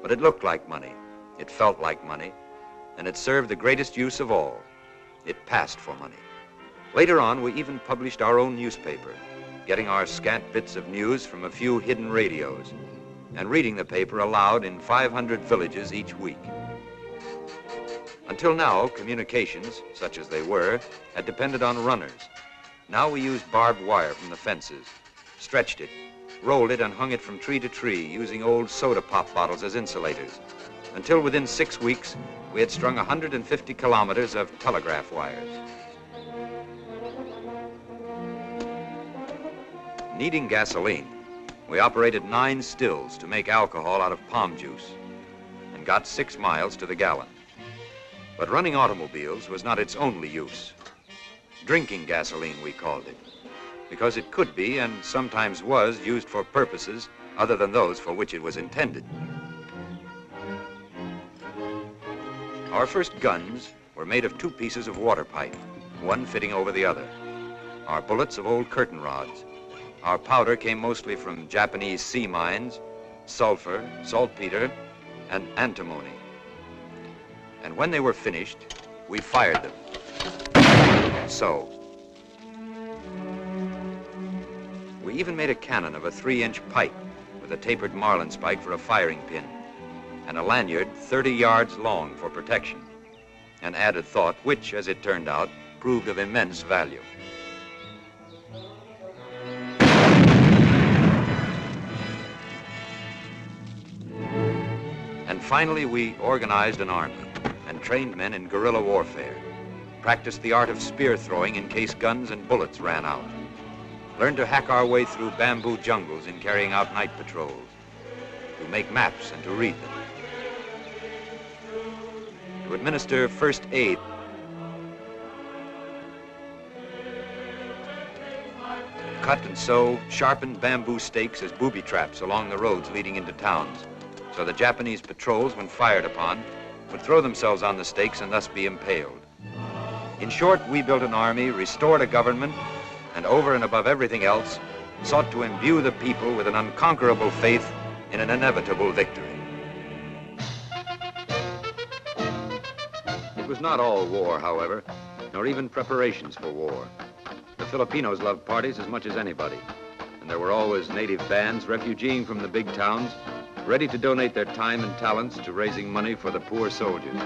D: But it looked like money, it felt like money, and it served the greatest use of all. It passed for money. Later on, we even published our own newspaper, getting our scant bits of news from a few hidden radios, and reading the paper aloud in 500 villages each week. Until now, communications, such as they were, had depended on runners. Now we used barbed wire from the fences, stretched it, rolled it, and hung it from tree to tree, using old soda pop bottles as insulators, until within 6 weeks, we had strung 150 kilometers of telegraph wires. Needing gasoline, we operated 9 stills to make alcohol out of palm juice and got 6 miles to the gallon. But running automobiles was not its only use. Drinking gasoline, we called it, because it could be and sometimes was used for purposes other than those for which it was intended. Our first guns were made of 2 pieces of water pipe, one fitting over the other. Our bullets of old curtain rods. Our powder came mostly from Japanese sea mines, sulfur, saltpeter, and antimony. And when they were finished, we fired them. So. We even made a cannon of a 3-inch pipe with a tapered marlin spike for a firing pin, and a lanyard 30 yards long for protection. An added thought which, as it turned out, proved of immense value. And finally, we organized an army and trained men in guerrilla warfare, practiced the art of spear throwing in case guns and bullets ran out, learned to hack our way through bamboo jungles in carrying out night patrols, to make maps and to read them, to administer first aid, cut and sew sharpened bamboo stakes as booby traps along the roads leading into towns, so the Japanese patrols, when fired upon, would throw themselves on the stakes and thus be impaled. In short, we built an army, restored a government, and over and above everything else, sought to imbue the people with an unconquerable faith in an inevitable victory. It was not all war, however, nor even preparations for war. The Filipinos loved parties as much as anybody, and there were always native bands refugeeing from the big towns, ready to donate their time and talents to raising money for the poor soldiers.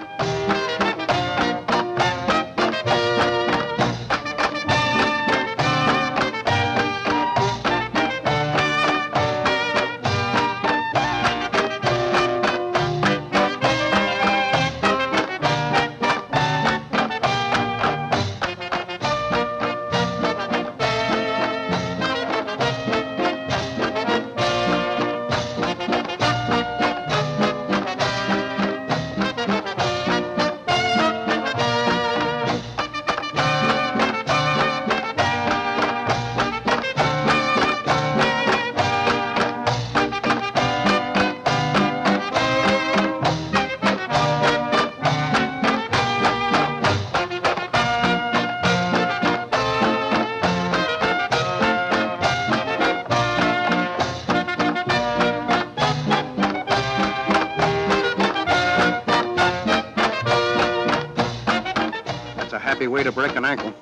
O: way to break an ankle.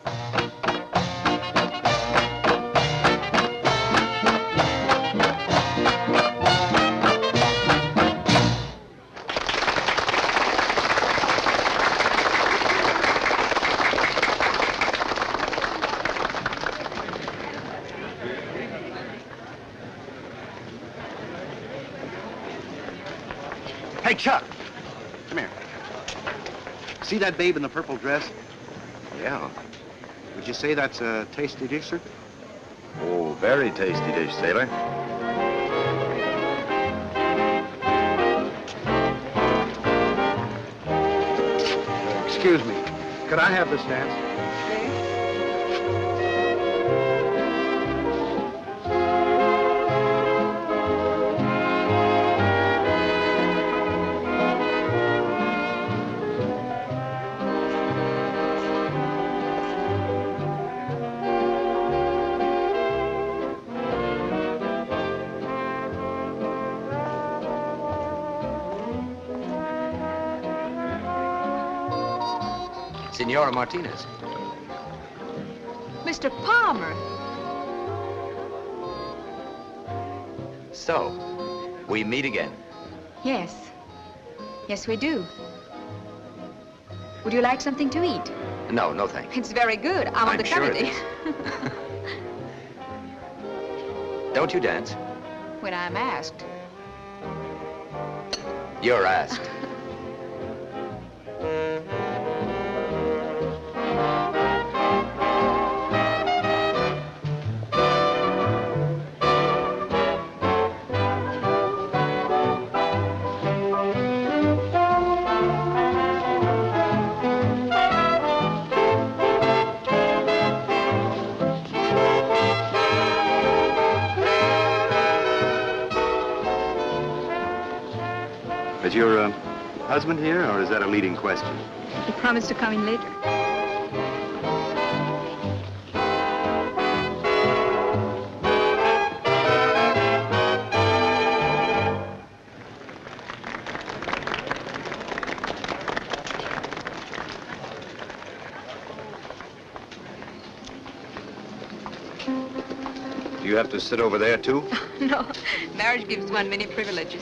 B: Hey, Chuck. Come here. See that babe in the purple dress?
D: Yeah.
B: Would you say that's a tasty dish, sir?
D: Oh, very tasty dish, sailor.
P: Excuse me. Could I have this dance?
D: Senora Martinez.
G: Mr. Palmer.
D: So, we meet again.
G: Yes. Yes, we do. Would you like something to eat?
D: No, no thanks.
G: It's very good. I'm on the
D: sure
G: committee.
D: Don't you dance?
G: When I'm asked.
D: You're asked.
B: Is your husband here, or is that a leading question?
G: He promised to come in later.
D: Do you have to sit over there, too?
G: No, marriage gives one many privileges.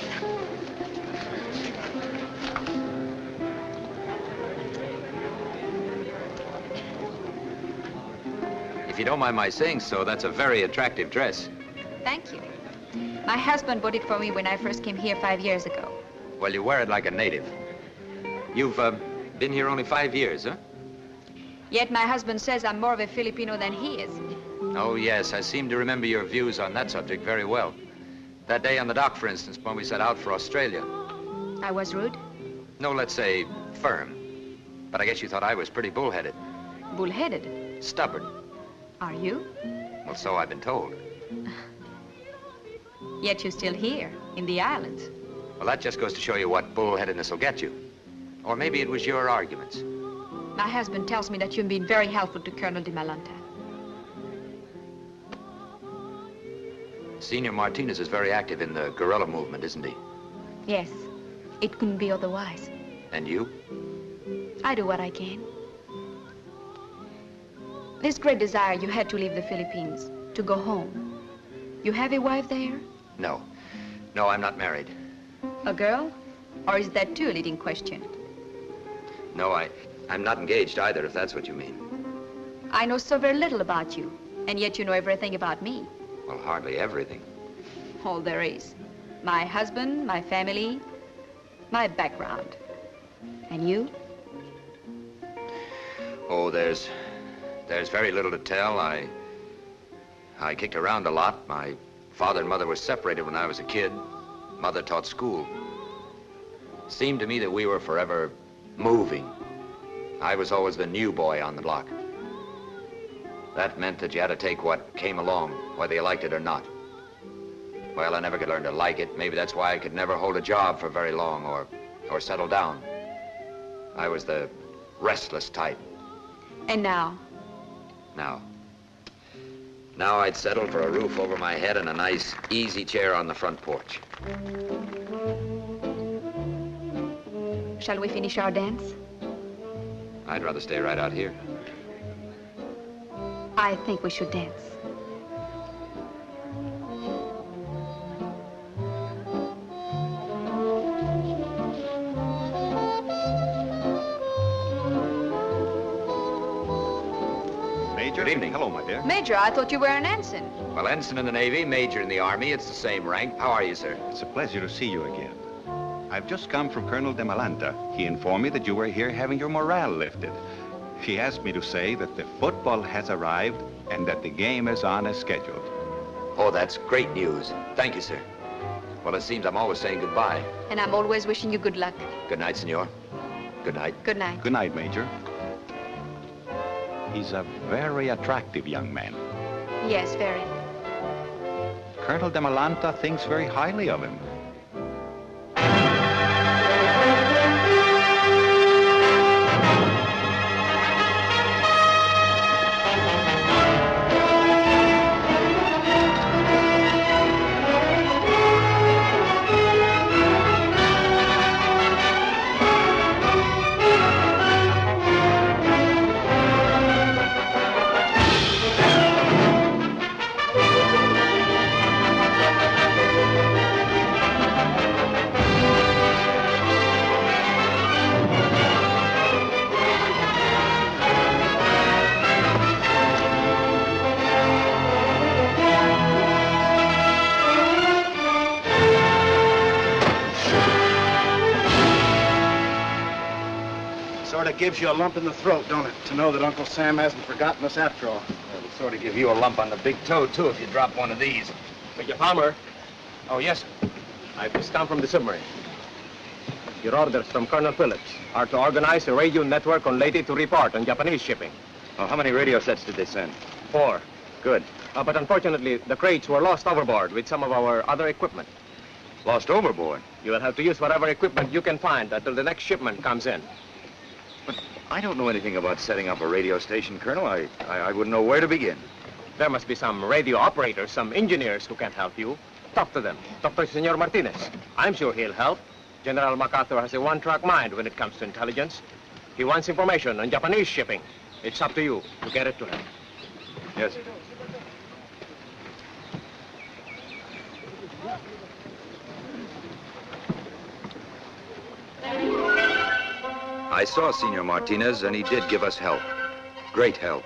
D: If you don't mind my saying so, that's a very attractive dress.
G: Thank you. My husband bought it for me when I first came here 5 years ago.
D: Well, you wear it like a native. You've been here only 5 years, huh?
G: Yet my husband says I'm more of a Filipino than he is.
D: Oh, yes, I seem to remember your views on that subject very well. That day on the dock, for instance, when we set out for Australia.
G: I was rude?
D: No, let's say firm. But I guess you thought I was pretty bullheaded.
G: Bullheaded?
D: Stubborn.
G: Are you?
D: Well, so I've been told.
G: Yet you're still here, in the islands.
D: Well, that just goes to show you what bullheadedness will get you. Or maybe it was your arguments.
G: My husband tells me that you've been very helpful to Colonel de Malanta.
D: Senor Martinez is very active in the guerrilla movement, isn't he?
G: Yes, it couldn't be otherwise.
D: And you?
G: I do what I can. This great desire you had to leave the Philippines, to go home. You have a wife there?
D: No. No, I'm not married.
G: A girl? Or is that too a leading question?
D: No, I'm not engaged either, if that's what you mean.
G: I know so very little about you, and yet you know everything about me.
D: Well, hardly everything.
G: All there is. My husband, my family, my background. And you?
D: Oh, there's very little to tell. I kicked around a lot. My father and mother were separated when I was a kid. Mother taught school. Seemed to me that we were forever moving. I was always the new boy on the block. That meant that you had to take what came along, whether you liked it or not. Well, I never could learn to like it. Maybe that's why I could never hold a job for very long or settle down. I was the restless type.
G: And now?
D: Now I'd settle for a roof over my head and a nice, easy chair on the front porch.
G: Shall we finish our dance?
D: I'd rather stay right out here.
Q: I think we should dance.
D: Major. Good evening. Hello, my dear.
G: Major, I thought you were an ensign.
D: Well, ensign in the Navy, major in the Army. It's the same rank. How are you, sir?
E: It's a pleasure to see you again. I've just come from Colonel de Malanta. He informed me that you were here having your morale lifted. He asked me to say that the football has arrived and that the game is on as scheduled.
D: Oh, that's great news. Thank you, sir. Well, it seems I'm always saying goodbye.
G: And I'm always wishing you good luck.
D: Good night, senor. Good night.
G: Good night.
E: Good night, Major. He's a very attractive young man.
G: Yes, very.
E: Colonel de Malanta thinks very highly of him.
P: Sort of gives you a lump in the throat, don't it, to know that Uncle Sam hasn't forgotten us after all.
D: It'll sort of give you a lump on the big toe, too, if you drop one of these.
R: Major Palmer. Oh, yes, sir. I've just come from the submarine. Your orders from Colonel Phillips are to organize a radio network on Leyte to report on Japanese shipping.
D: Oh, how many radio sets did they send?
R: 4.
D: Good.
R: But unfortunately, the crates were lost overboard with some of our other equipment.
D: Lost overboard?
R: You will have to use whatever equipment you can find until the next shipment comes in.
D: But I don't know anything about setting up a radio station, Colonel. I wouldn't know where to begin.
R: There must be some radio operators, some engineers who can help you. Talk to them. Talk to Senor Martinez. I'm sure he'll help. General MacArthur has a one-track mind when it comes to intelligence. He wants information on Japanese shipping. It's up to you to get it to him.
D: Yes, sir. I saw Senor Martinez, and he did give us help. Great help.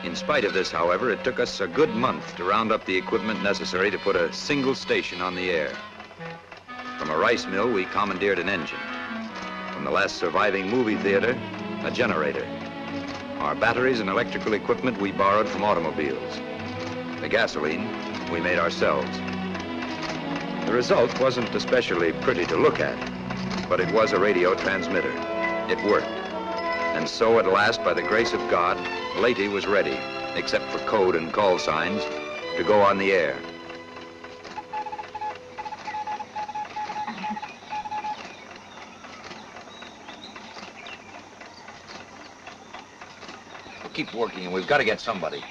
D: In spite of this, however, it took us a good month to round up the equipment necessary to put a single station on the air. From a rice mill, we commandeered an engine. From the last surviving movie theater, a generator. Our batteries and electrical equipment we borrowed from automobiles. The gasoline we made ourselves. The result wasn't especially pretty to look at, but it was a radio transmitter. It worked. And so at last, by the grace of God, Leyte was ready, except for code and call signs, to go on the air. We'll keep working, and we've got to get somebody.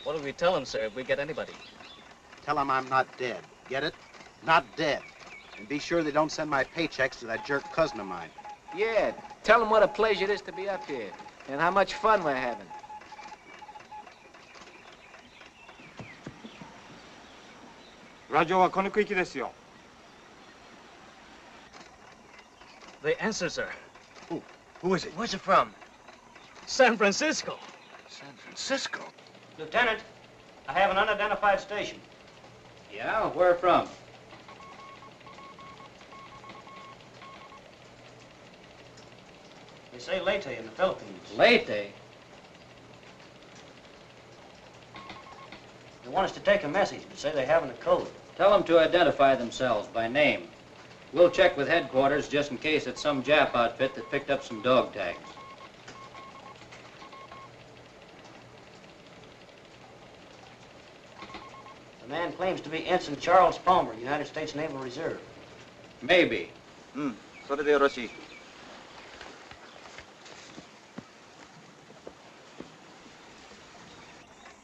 I: What do we tell him, sir, if we get anybody?
B: Tell them I'm not dead. Get it? Not dead. And be sure they don't send my paychecks to that jerk cousin of mine.
C: Yeah, tell them what a pleasure it is to be up here and how much fun we're having.
I: They answer, sir.
P: Who is it?
I: Where's it from? San Francisco.
P: San Francisco?
A: Lieutenant, I have an unidentified station.
I: Yeah? Where from?
A: They say Leyte in the Philippines.
I: Leyte?
A: They want us to take a message, but say they haven't a code.
I: Tell them to identify themselves by name. We'll check with headquarters just in case it's some Jap outfit that picked up some dog tags.
A: The man claims to be Ensign Charles Palmer, United States Naval Reserve.
I: Maybe.
L: それでよろしい。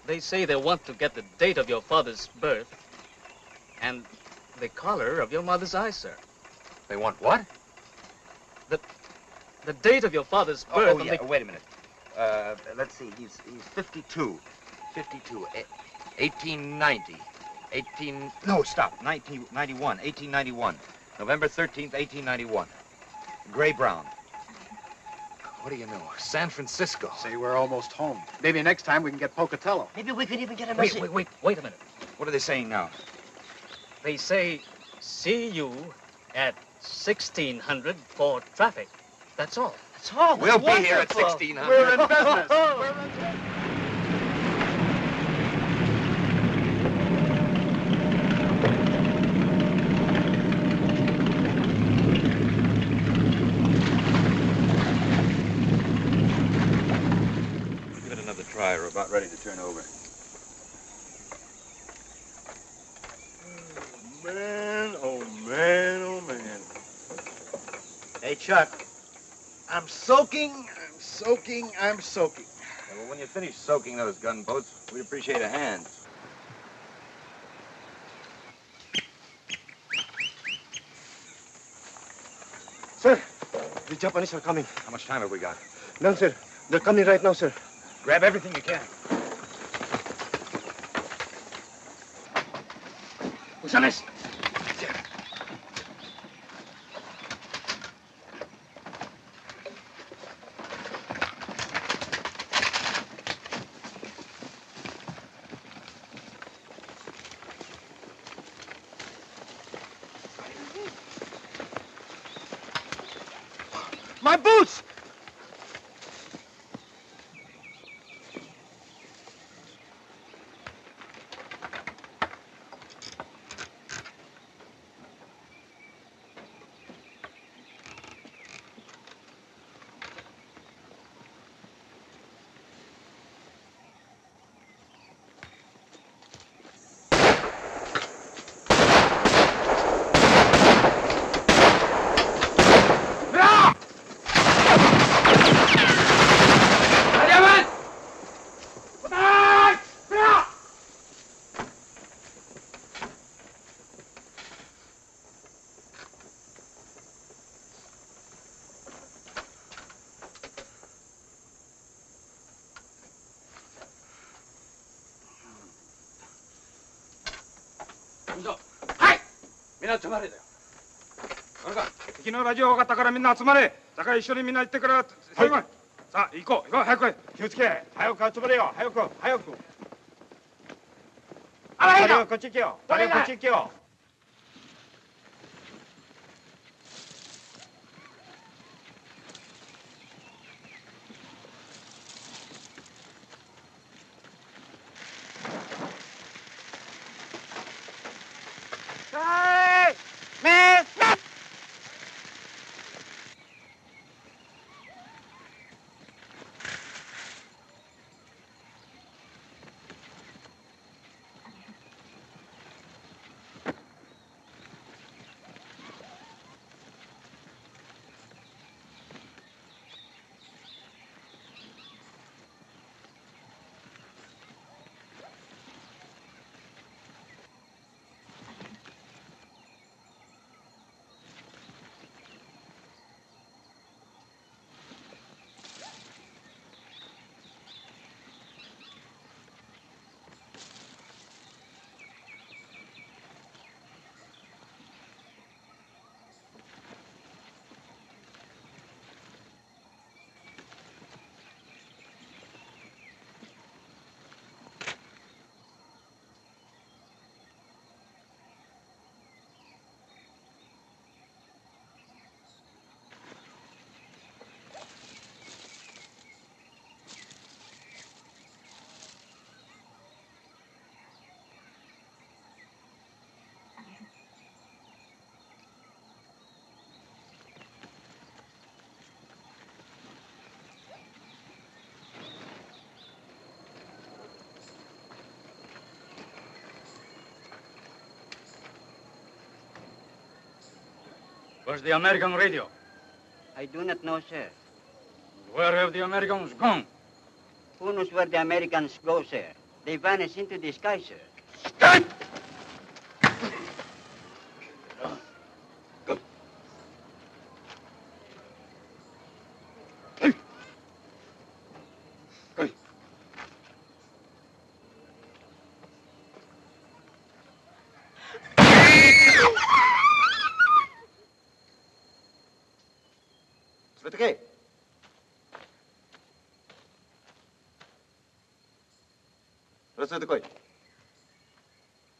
I: They say they want to get the date of your father's birth and the color of your mother's eyes, sir.
D: They want what?
N: The date of your father's birth.
D: Oh,
N: on
D: yeah.
N: the-
D: Wait a minute. Let's see. He's 52. 52. 1890. No, stop. 1991. 1891. November 13th, 1891. Gray Brown. What do you know? San Francisco.
P: Say, we're almost home. Maybe next time we can get Pocatello.
R: Maybe we could even get a
N: Wait,
R: message.
N: wait a minute.
D: What are they saying now?
N: They say, see you at 1600 for traffic. That's all.
R: That's all.
D: We'll be here at 1600.
P: We're in business. We're in business.
D: Give it another try. We're about ready to turn over.
F: Man, oh man, oh man.
B: Hey, Chuck, I'm soaking.
D: Yeah, well, when you finish soaking those gunboats, we'd appreciate a hand.
F: Sir, the Japanese are coming.
D: How much time have we got?
F: None, sir. They're coming right now, sir.
D: Grab everything you can.
N: Usanes.
F: My boots!
T: はい。みんな集まれだよ。あれか。敵のラジオ分かったからみんな集まれ。だから一緒にみんな行ってから。はい。さあ行こう早く。気をつけ。早く集まれよ。早く。あらこっち行けよ。こっち行けよ。Where's the American radio?
V: I do not know, sir.
T: Where have the Americans gone?
V: Who knows where the Americans go, sir? They vanish into the sky, sir.
L: 連れてこい。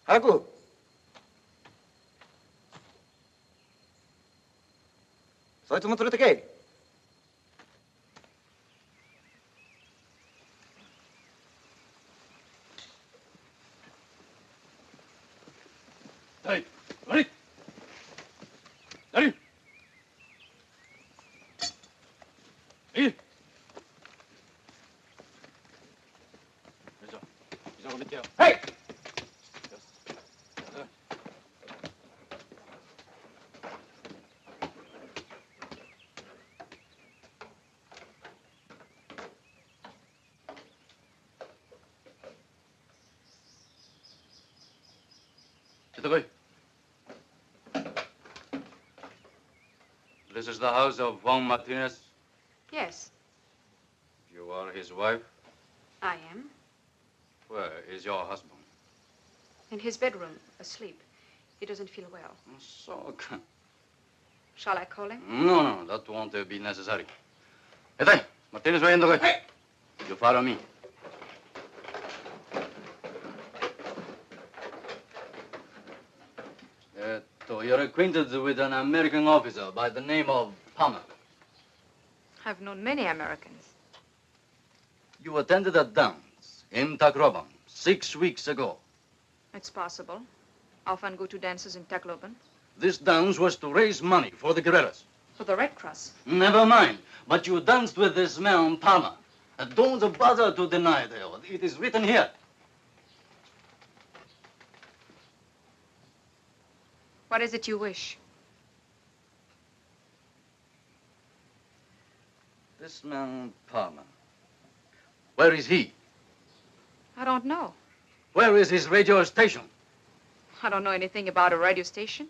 L: 早く。そいつも連れてけ。
N: はい、悪い。何？いい。はい。
H: This is the house of Juan Martinez.
G: Yes,
H: You are his wife.
G: I am.
H: Where is your husband?
G: In his bedroom, asleep. He doesn't feel well.
H: So,
G: Shall I call him?
H: no, that won't be necessary. Hey, Martinez, way in the way. You follow me. You're acquainted with an American officer by the name of Palmer.
G: I've known many Americans.
H: You attended a dance in Tacloban 6 weeks ago.
G: It's possible. Often go to dances in Tacloban.
H: This dance was to raise money for the guerrillas.
G: For the Red Cross.
H: Never mind. But you danced with this man, Palmer. Don't bother to deny it. It is written here.
G: What is it you wish?
H: This man, Palmer. Where is he?
G: I don't know.
H: Where is his radio station?
G: I don't know anything about a radio station.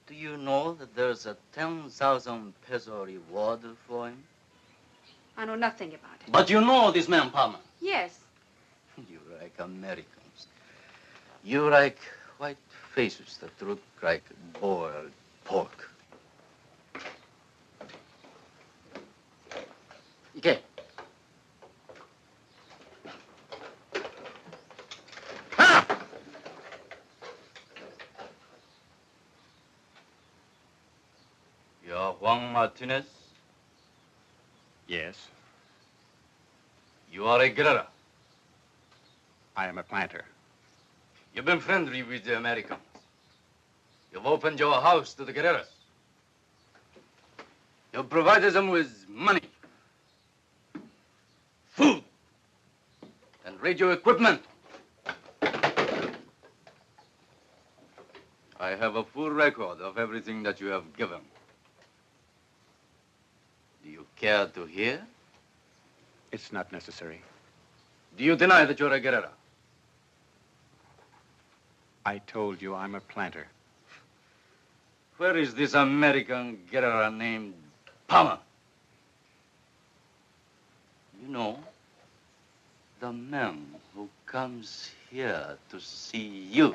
H: Do you know that there's a 10,000 peso reward for him?
G: I know nothing about it.
H: But you know this man, Palmer.
G: Yes.
H: You like Americans. You like white faces that look like boiled pork. Ike. You're Juan Martinez?
O: Yes.
H: You are a guerrilla.
O: I am a planter.
H: You've been friendly with the Americans. You've opened your house to the guerrillas. You've provided them with money, food, and radio equipment. I have a full record of everything that you have given. Do you care to hear?
O: It's not necessary.
H: Do you deny that you're a guerrilla?
O: I told you I'm a planter.
H: Where is this American guerrilla named Palmer? You know, the man who comes here to see you.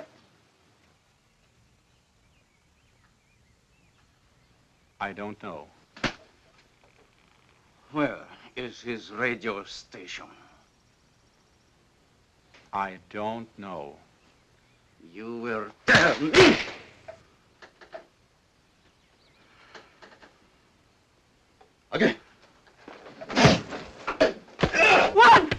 O: I don't know.
H: Where is his radio station?
O: I don't know.
H: You will tell me! Okay.
G: One!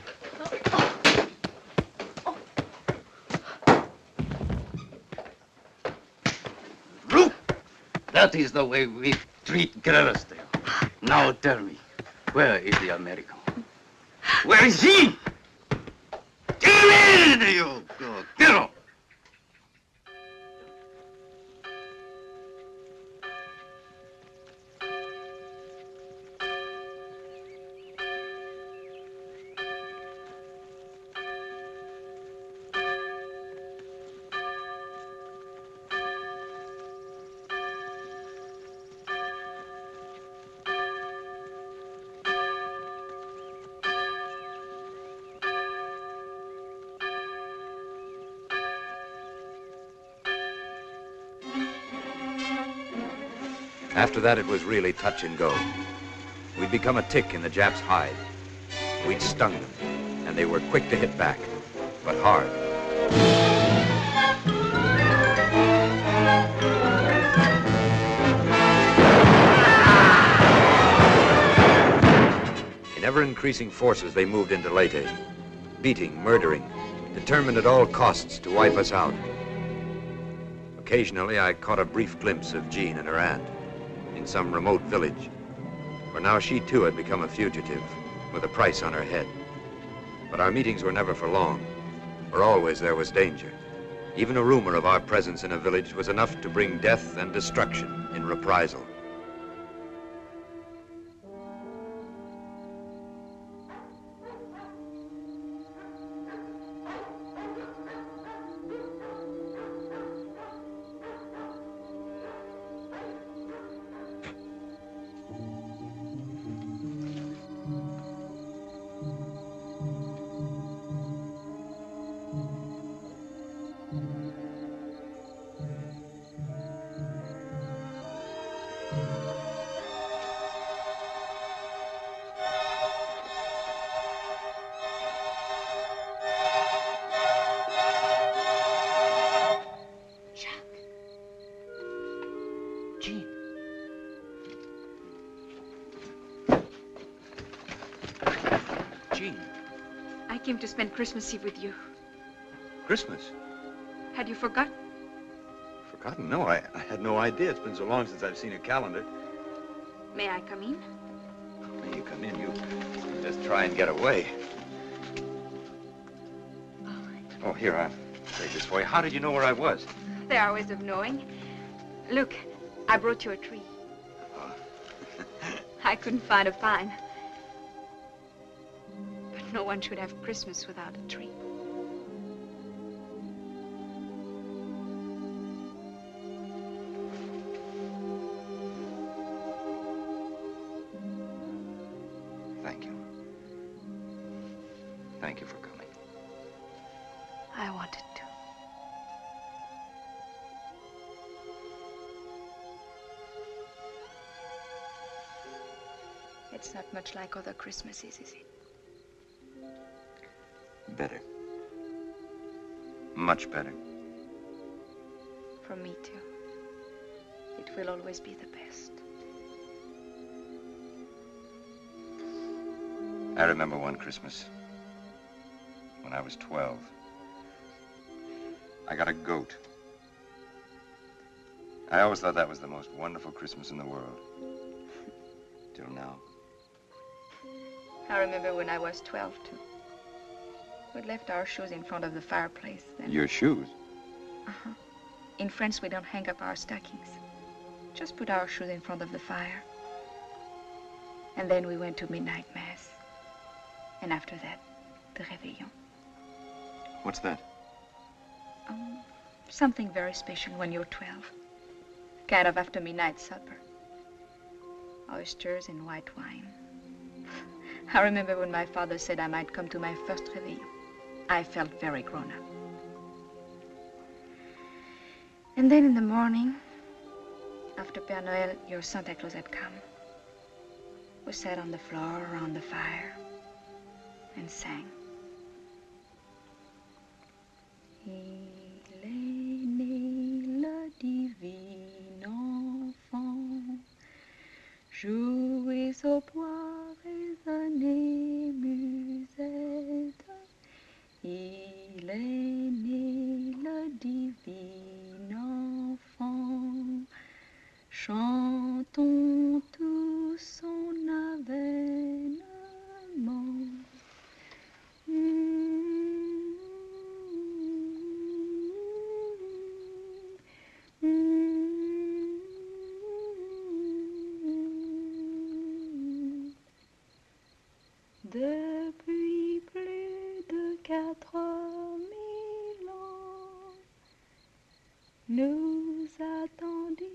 H: Look! That is the way we treat guerrillas there. Now tell me, where is the American? Where is he? Tell me, you girl!
D: After that, it was really touch and go. We'd become a tick in the Japs' hide. We'd stung them, and they were quick to hit back. but hard. In ever-increasing forces, they moved into Leyte, beating, murdering, determined at all costs to wipe us out. Occasionally, I caught a brief glimpse of Jean and her aunt in some remote village, for now she too had become a fugitive with a price on her head. But our meetings were never for long, for always there was danger. Even a rumor of our presence in a village was enough to bring death and destruction in reprisal.
G: I came to spend Christmas Eve with you.
D: Christmas?
G: Had you forgotten?
D: Forgotten? No, I had no idea. It's been so long since I've seen a calendar.
G: May I come in?
D: May you come in? You just try and get away. Oh, here, I'll say this for you. How did you know where I was?
G: There are ways of knowing. Look, I brought you a tree. I couldn't find a pine. But no one should have Christmas without a tree.
D: Thank you. Thank you for coming.
G: I wanted to. It's not much like other Christmases, is it?
D: Better. Much better.
G: For me, too. It will always be the best.
D: I remember one Christmas when I was 12. I got a goat. I always thought that was the most wonderful Christmas in the world. Till now.
G: I remember when I was 12, too. We left our shoes in front of the fireplace. Then...
D: Your shoes?
G: Uh-huh. In France, we don't hang up our stockings. Just put our shoes in front of the fire. And then we went to midnight mass. And after that, the réveillon.
D: What's that?
G: Something very special when you're 12. Kind of after midnight supper. Oysters and white wine. I remember when my father said I might come to my first réveillon. I felt very grown up. And then in the morning, after Père Noël, your Santa Claus had come, we sat on the floor around the fire and sang. Il est né le divin enfant, jouez au bois, résonnez, musette. Il est né le divin enfant, chantons tous son avènement. Depuis plus de 4000 ans, nous attendions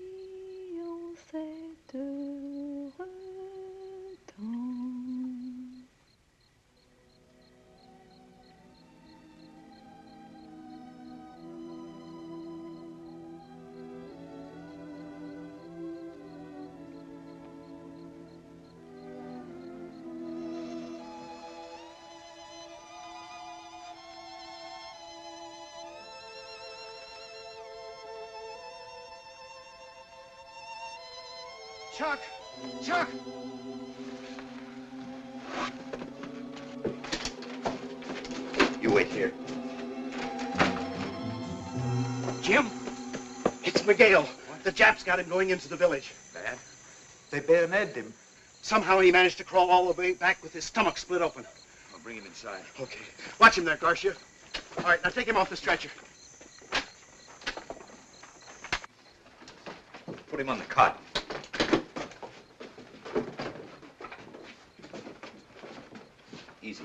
P: Chuck! Chuck!
D: You wait here.
P: Jim, it's Miguel. The Japs got him going into the village.
D: Bad?
P: They bayoneted him. Somehow he managed to crawl all the way back with his stomach split open.
D: I'll bring him inside.
P: Okay. Watch him there, Garcia. All right, now take him off the stretcher.
D: Put him on the cot. Easy.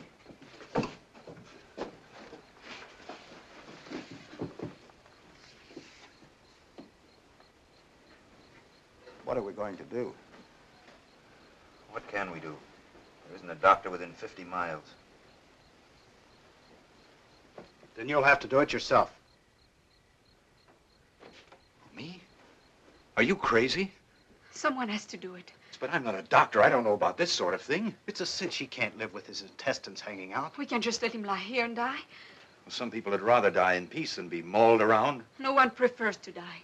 P: What are we going to do?
D: What can we do? There isn't a doctor within 50 miles.
P: Then you'll have to do it yourself.
D: Me? Are you crazy?
Q: Someone has to do it.
P: But I'm not a doctor. I don't know about this sort of thing. It's a cinch he can't live with his intestines hanging out.
Q: We can't just let him lie here and die.
D: Well, some people would rather die in peace than be mauled around.
Q: No one prefers to die.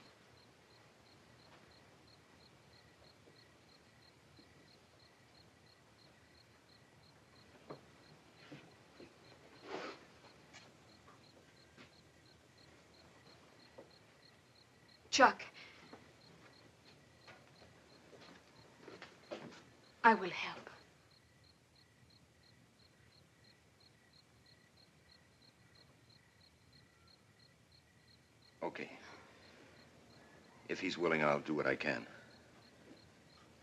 Q: Chuck, I will help.
D: Okay. If he's willing, I'll do what I can.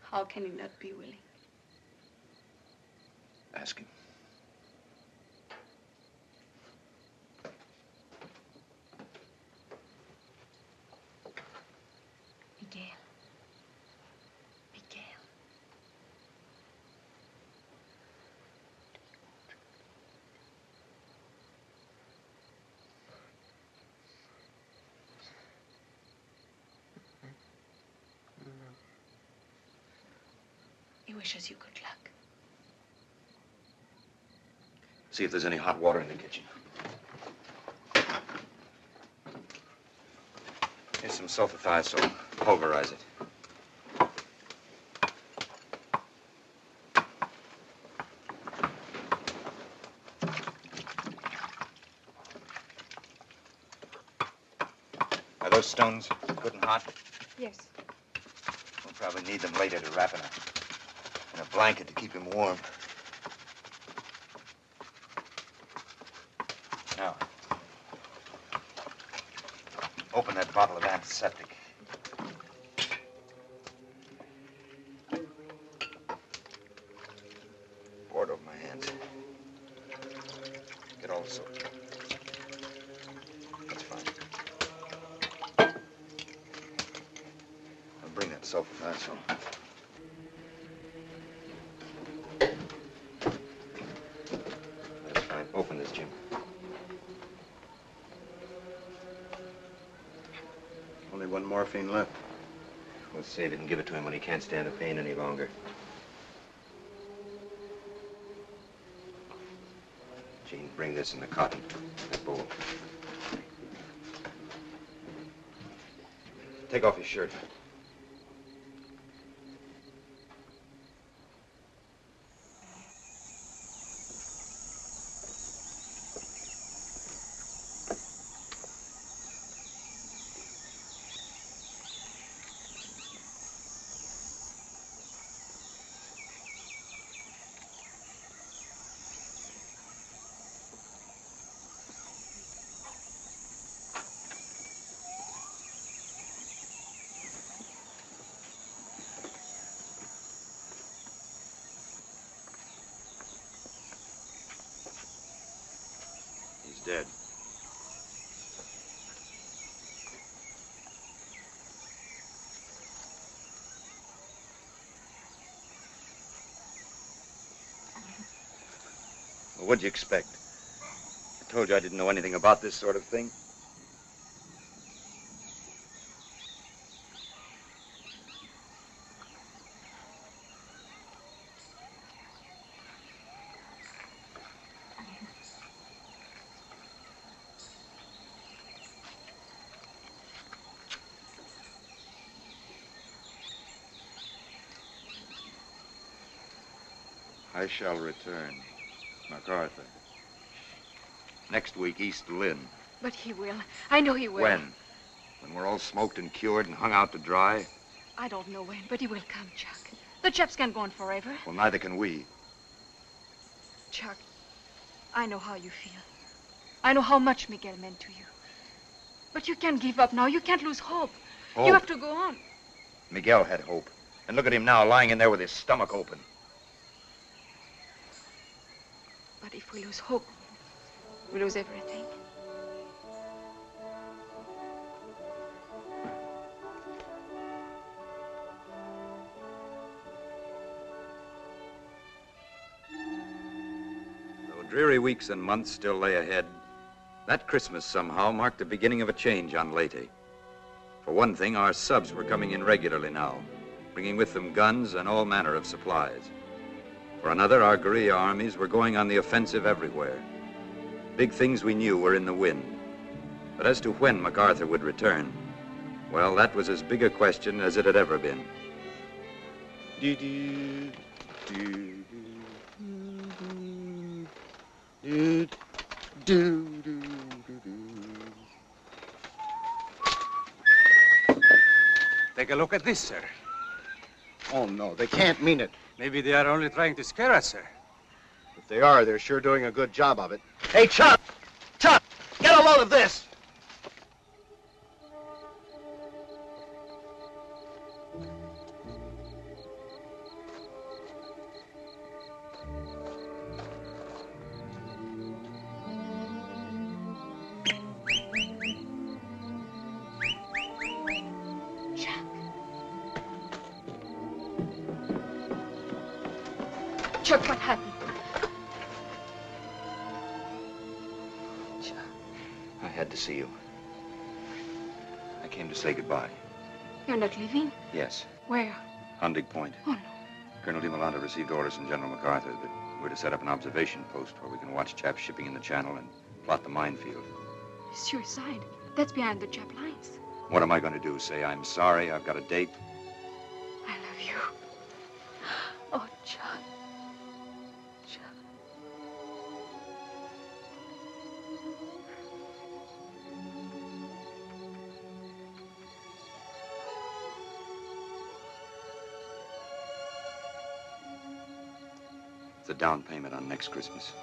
Q: How can he not be willing?
D: Ask him.
Q: Miguel. Miguel. He wishes you good luck.
D: See if there's any hot water in the kitchen. Here's some sulfathiazole. Pulverize it. Are those stones good and hot?
Q: Yes.
D: We'll probably need them later to wrap in a blanket to keep him warm. Now, open that bottle of antiseptic. Pour it over my hands. Get all the soap. That's fine. I'll bring that sulfathiazole. That's fine. Open this, Jim.
P: Only one morphine left.
D: We'll save it and give it to him when he can't stand the pain any longer. Gene, bring this in the cotton, that bowl. Take off your shirt. Dead. Well, what'd you expect? I told you I didn't know anything about this sort of thing. I shall return. MacArthur. Next week, East Lynn.
G: But he will. I know he will.
D: When? When we're all smoked and cured and hung out to dry?
G: I don't know when, but he will come, Chuck. The Japs can't go on forever.
D: Well, neither can we.
G: Chuck, I know how you feel. I know how much Miguel meant to you. But you can't give up now. You can't lose hope.
D: Hope?
G: You have to go on.
D: Miguel had hope. And look at him now, lying in there with his stomach open.
G: But if we lose hope, we lose everything.
D: Though dreary weeks and months still lay ahead, that Christmas somehow marked the beginning of a change on Leyte. For one thing, our subs were coming in regularly now, bringing with them guns and all manner of supplies. For another, our guerrilla armies were going on the offensive everywhere. Big things we knew were in the wind. But as to when MacArthur would return, well, that was as big a question as it had ever been.
O: Take a look at this, sir.
P: Oh, no, they can't mean it.
O: Maybe they are only trying to scare us, sir.
P: If they are, they're sure doing a good job of it.
B: Hey, Chuck! Chuck! Get a load of this!
G: Chuck, what happened?
D: I had to see you. I came to say goodbye.
G: You're not leaving?
D: Yes,
G: Where?
D: Hundig Point.
G: Oh, no.
D: Colonel DeMolanda received orders from General MacArthur that we're to set up an observation post where we can watch Japs shipping in the channel and plot the minefield.
G: Suicide. That's behind the Jap lines.
D: What am I going to do? Say I'm sorry, I've got a date?
G: I love you. Oh, Chuck.
D: It's a down payment on next Christmas.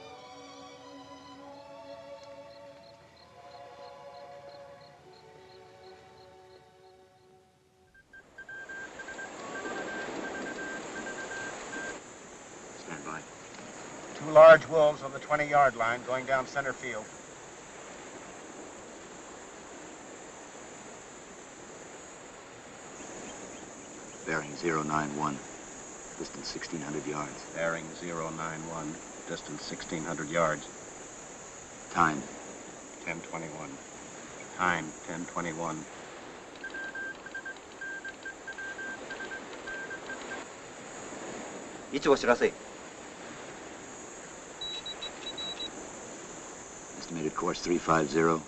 D: Stand by.
P: 2 large wolves on the 20-yard line going down center field.
D: Bearing 091. Distance 1,600 yards.
P: Bearing 091, distance 1,600 yards.
D: Time.
P: 10:21. Time, 10:21.
D: Estimated course 350.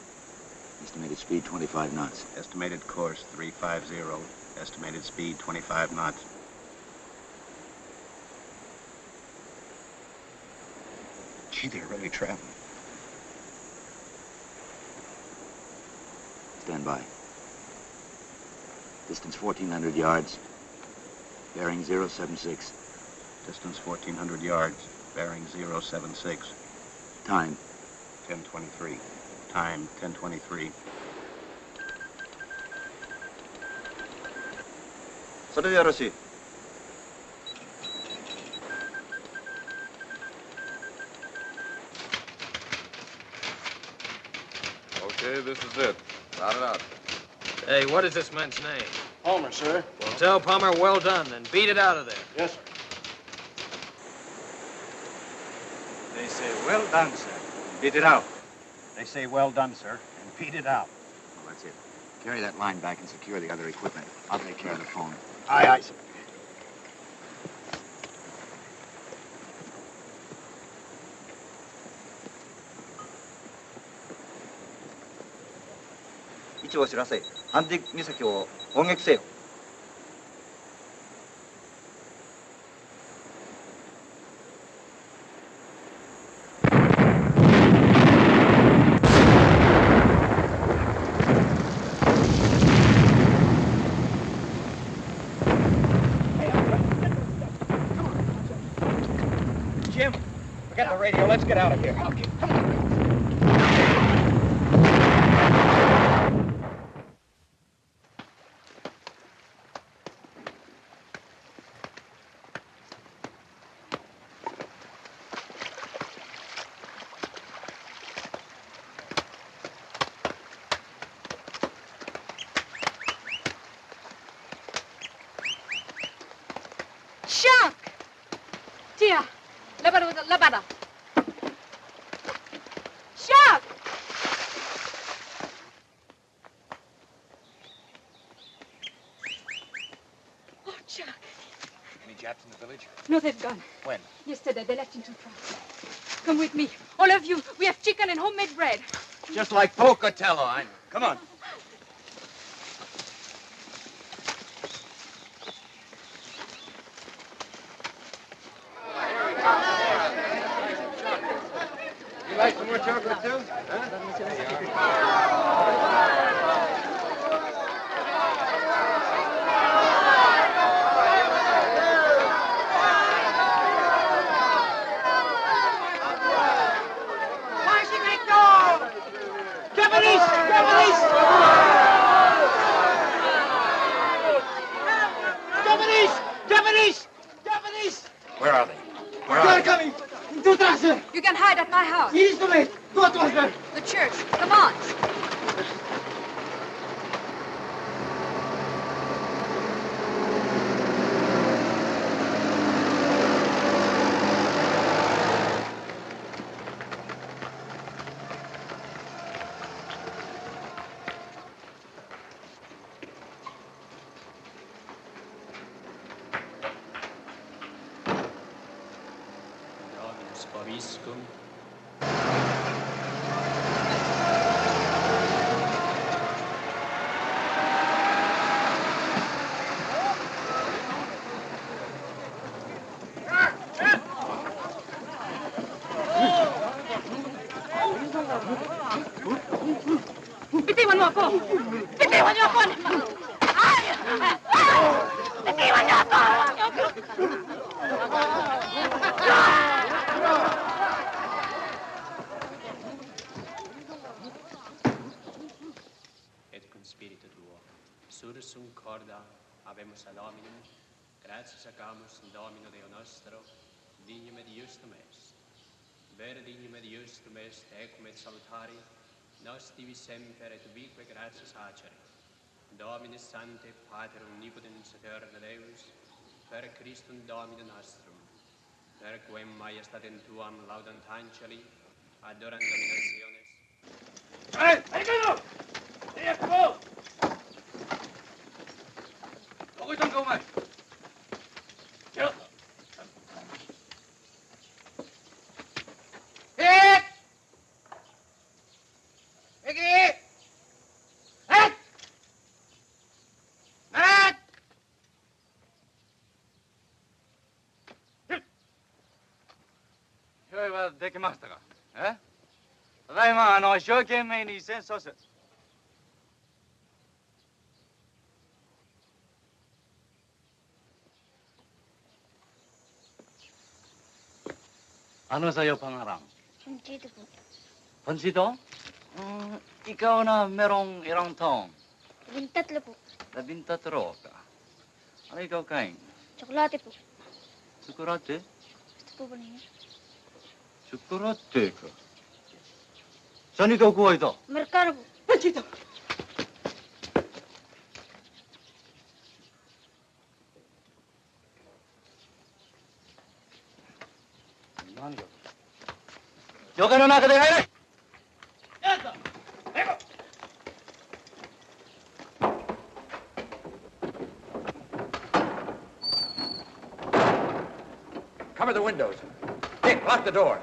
D: Estimated speed 25 knots.
P: Estimated course 350. Estimated speed 25 knots. Gee, they're really traveling.
D: Stand by. Distance 1,400 yards. Bearing 076.
P: Distance 1,400 yards. Bearing 076.
D: Time.
P: 10:23. Time, 10:23.
H: それでよろしい。
N: Okay, this is it. Round it out.
C: Hey, what is this man's name?
P: Palmer, sir.
C: Well, tell Palmer well done and beat it out of there.
P: Yes, sir.
O: They say, well done, sir. Beat it out. They say, well done, sir, and beat it out.
D: Well, that's it. Carry that line back and secure the other equipment. I'll take care of the phone.
P: Aye, aye, sir.
H: 位置を知らせ、ハンディ岬を砲撃せよ。
T: get out of here. Okay, come on.
Q: Chuck! Tia, labada. Chuck! Oh, Chuck.
T: Any Japs in the village?
Q: No, they've gone.
T: When?
Q: Yesterday, they left in 2 trucks. Come with me. All of you. We have chicken and homemade bread.
H: Just like Pocatello, I know. Come on.
T: You like some more chocolate, too?
Q: Japanese!
T: Where are they?
Q: They are coming. You can hide at my house. The church. Come on. Bitiwan mo ako! Bitiwan niyo ako! Ay! Bitiwan niyo ako!
M: Et cum spiritu tuo, sursum corda habemus ad hominum, gratias agamus in Domino Deo nostro, dignum et justum est. Vere dignum et justum est, ecum et salutari, nos divi semper et ubique gratias acere. Domine Sante, Pater omnipotens aeterna Deus, per Christum Domine nostrum, per quem majestatem tuam laudant angeli, adorant dominationes.
T: Hey, ¡Esto! ¿Dónde están los más?
H: 用意はできましたか？ただいま一生懸命に戦争する。Ano sa'yo pangarang?
S: Pansito po.
H: Pansito? Ikaw na merong ilang taon?
S: 13 po.
H: 13 ka. Ano ikaw kain?
S: Tsokolate po.
H: Tsokolate?
S: Gusto po ba ninyo?
H: Tsokolate ka. Saan ikaw kuha ito?
S: Amerikano po.
Q: Pansito!
H: Yo que no nada de aire.
D: Cover the windows. Dick, lock the door.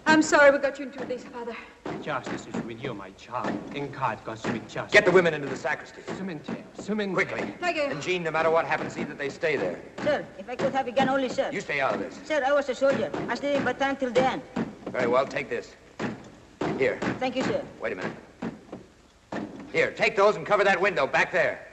G: I'm sorry we got you into this, Father.
M: Justice is with you, my child. In God goes with justice.
D: Get the women into the sacristy.
M: Quickly.
S: Thank you.
D: And Jean, no matter what happens, see that they stay there.
V: Sir, if I could have a gun only, sir.
D: You stay out of this.
V: Sir, I was a soldier. I stayed in Bataan till the end.
D: Very well, take this. Here.
V: Thank you, sir.
D: Wait a minute. Here, take those and cover that window back there.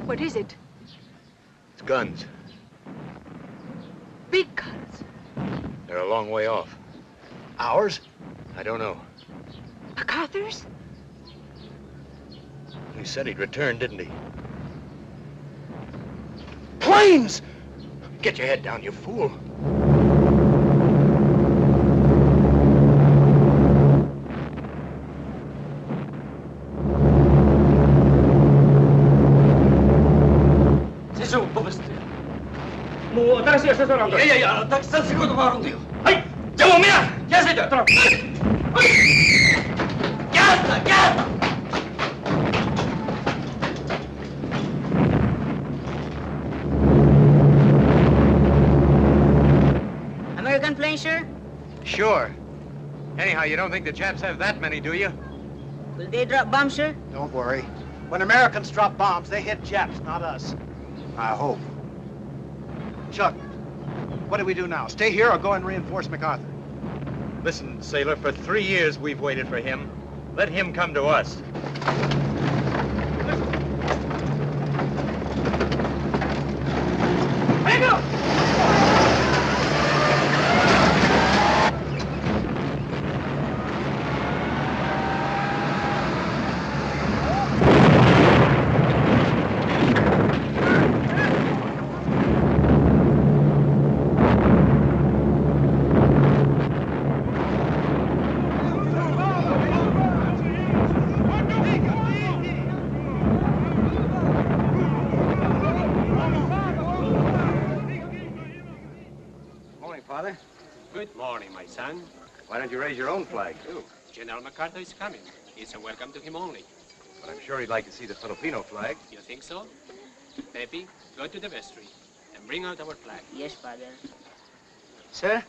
Q: What is it?
D: It's guns.
Q: Big guns.
D: They're a long way off.
P: Ours?
D: I don't know.
Q: MacArthur's?
D: He said he'd return, didn't he?
P: Planes!
D: Get your head down, you fool.
A: 뭐新しい車掌なんだ。
H: いやいや、たくさん仕事があるんだよ。はい、じゃあもうみんな、気合いせいて。ギャスだ、ギャスだ。
J: American plane, sure?
D: Sure. Anyhow, you don't think the Japs have that many, do you?
J: Will they drop bombs, sir?
P: Don't worry. When Americans drop bombs, they hit Japs, not us. I hope. Chuck, what do we do now? Stay here or go and reinforce MacArthur?
D: Listen, sailor, for 3 years we've waited for him. Let him come to us.
A: Hang up!
D: Father?
M: Good morning, my son.
D: Why don't you raise your own flag, too?
M: General MacArthur is coming. It's a welcome to him only.
D: But I'm sure he'd like to see the Filipino flag.
M: You think so? Pepe, go to the vestry and bring out our flag.
J: Yes, Father.
V: Sir,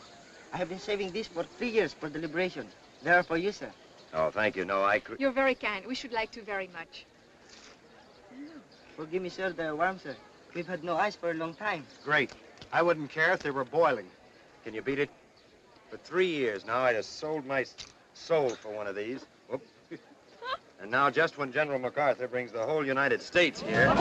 V: I have been saving these for 3 years for the liberation. They are for you, sir.
D: Oh, thank you. No, I could...
Q: You're very kind. We should like to very much.
V: Forgive me, sir, they're warm, sir. We've had no ice for a long time.
P: Great. I wouldn't care if they were boiling.
D: Can you beat it? For 3 years now, I'd have sold my soul for one of these. Whoop. And now, just when General MacArthur brings the whole United States here...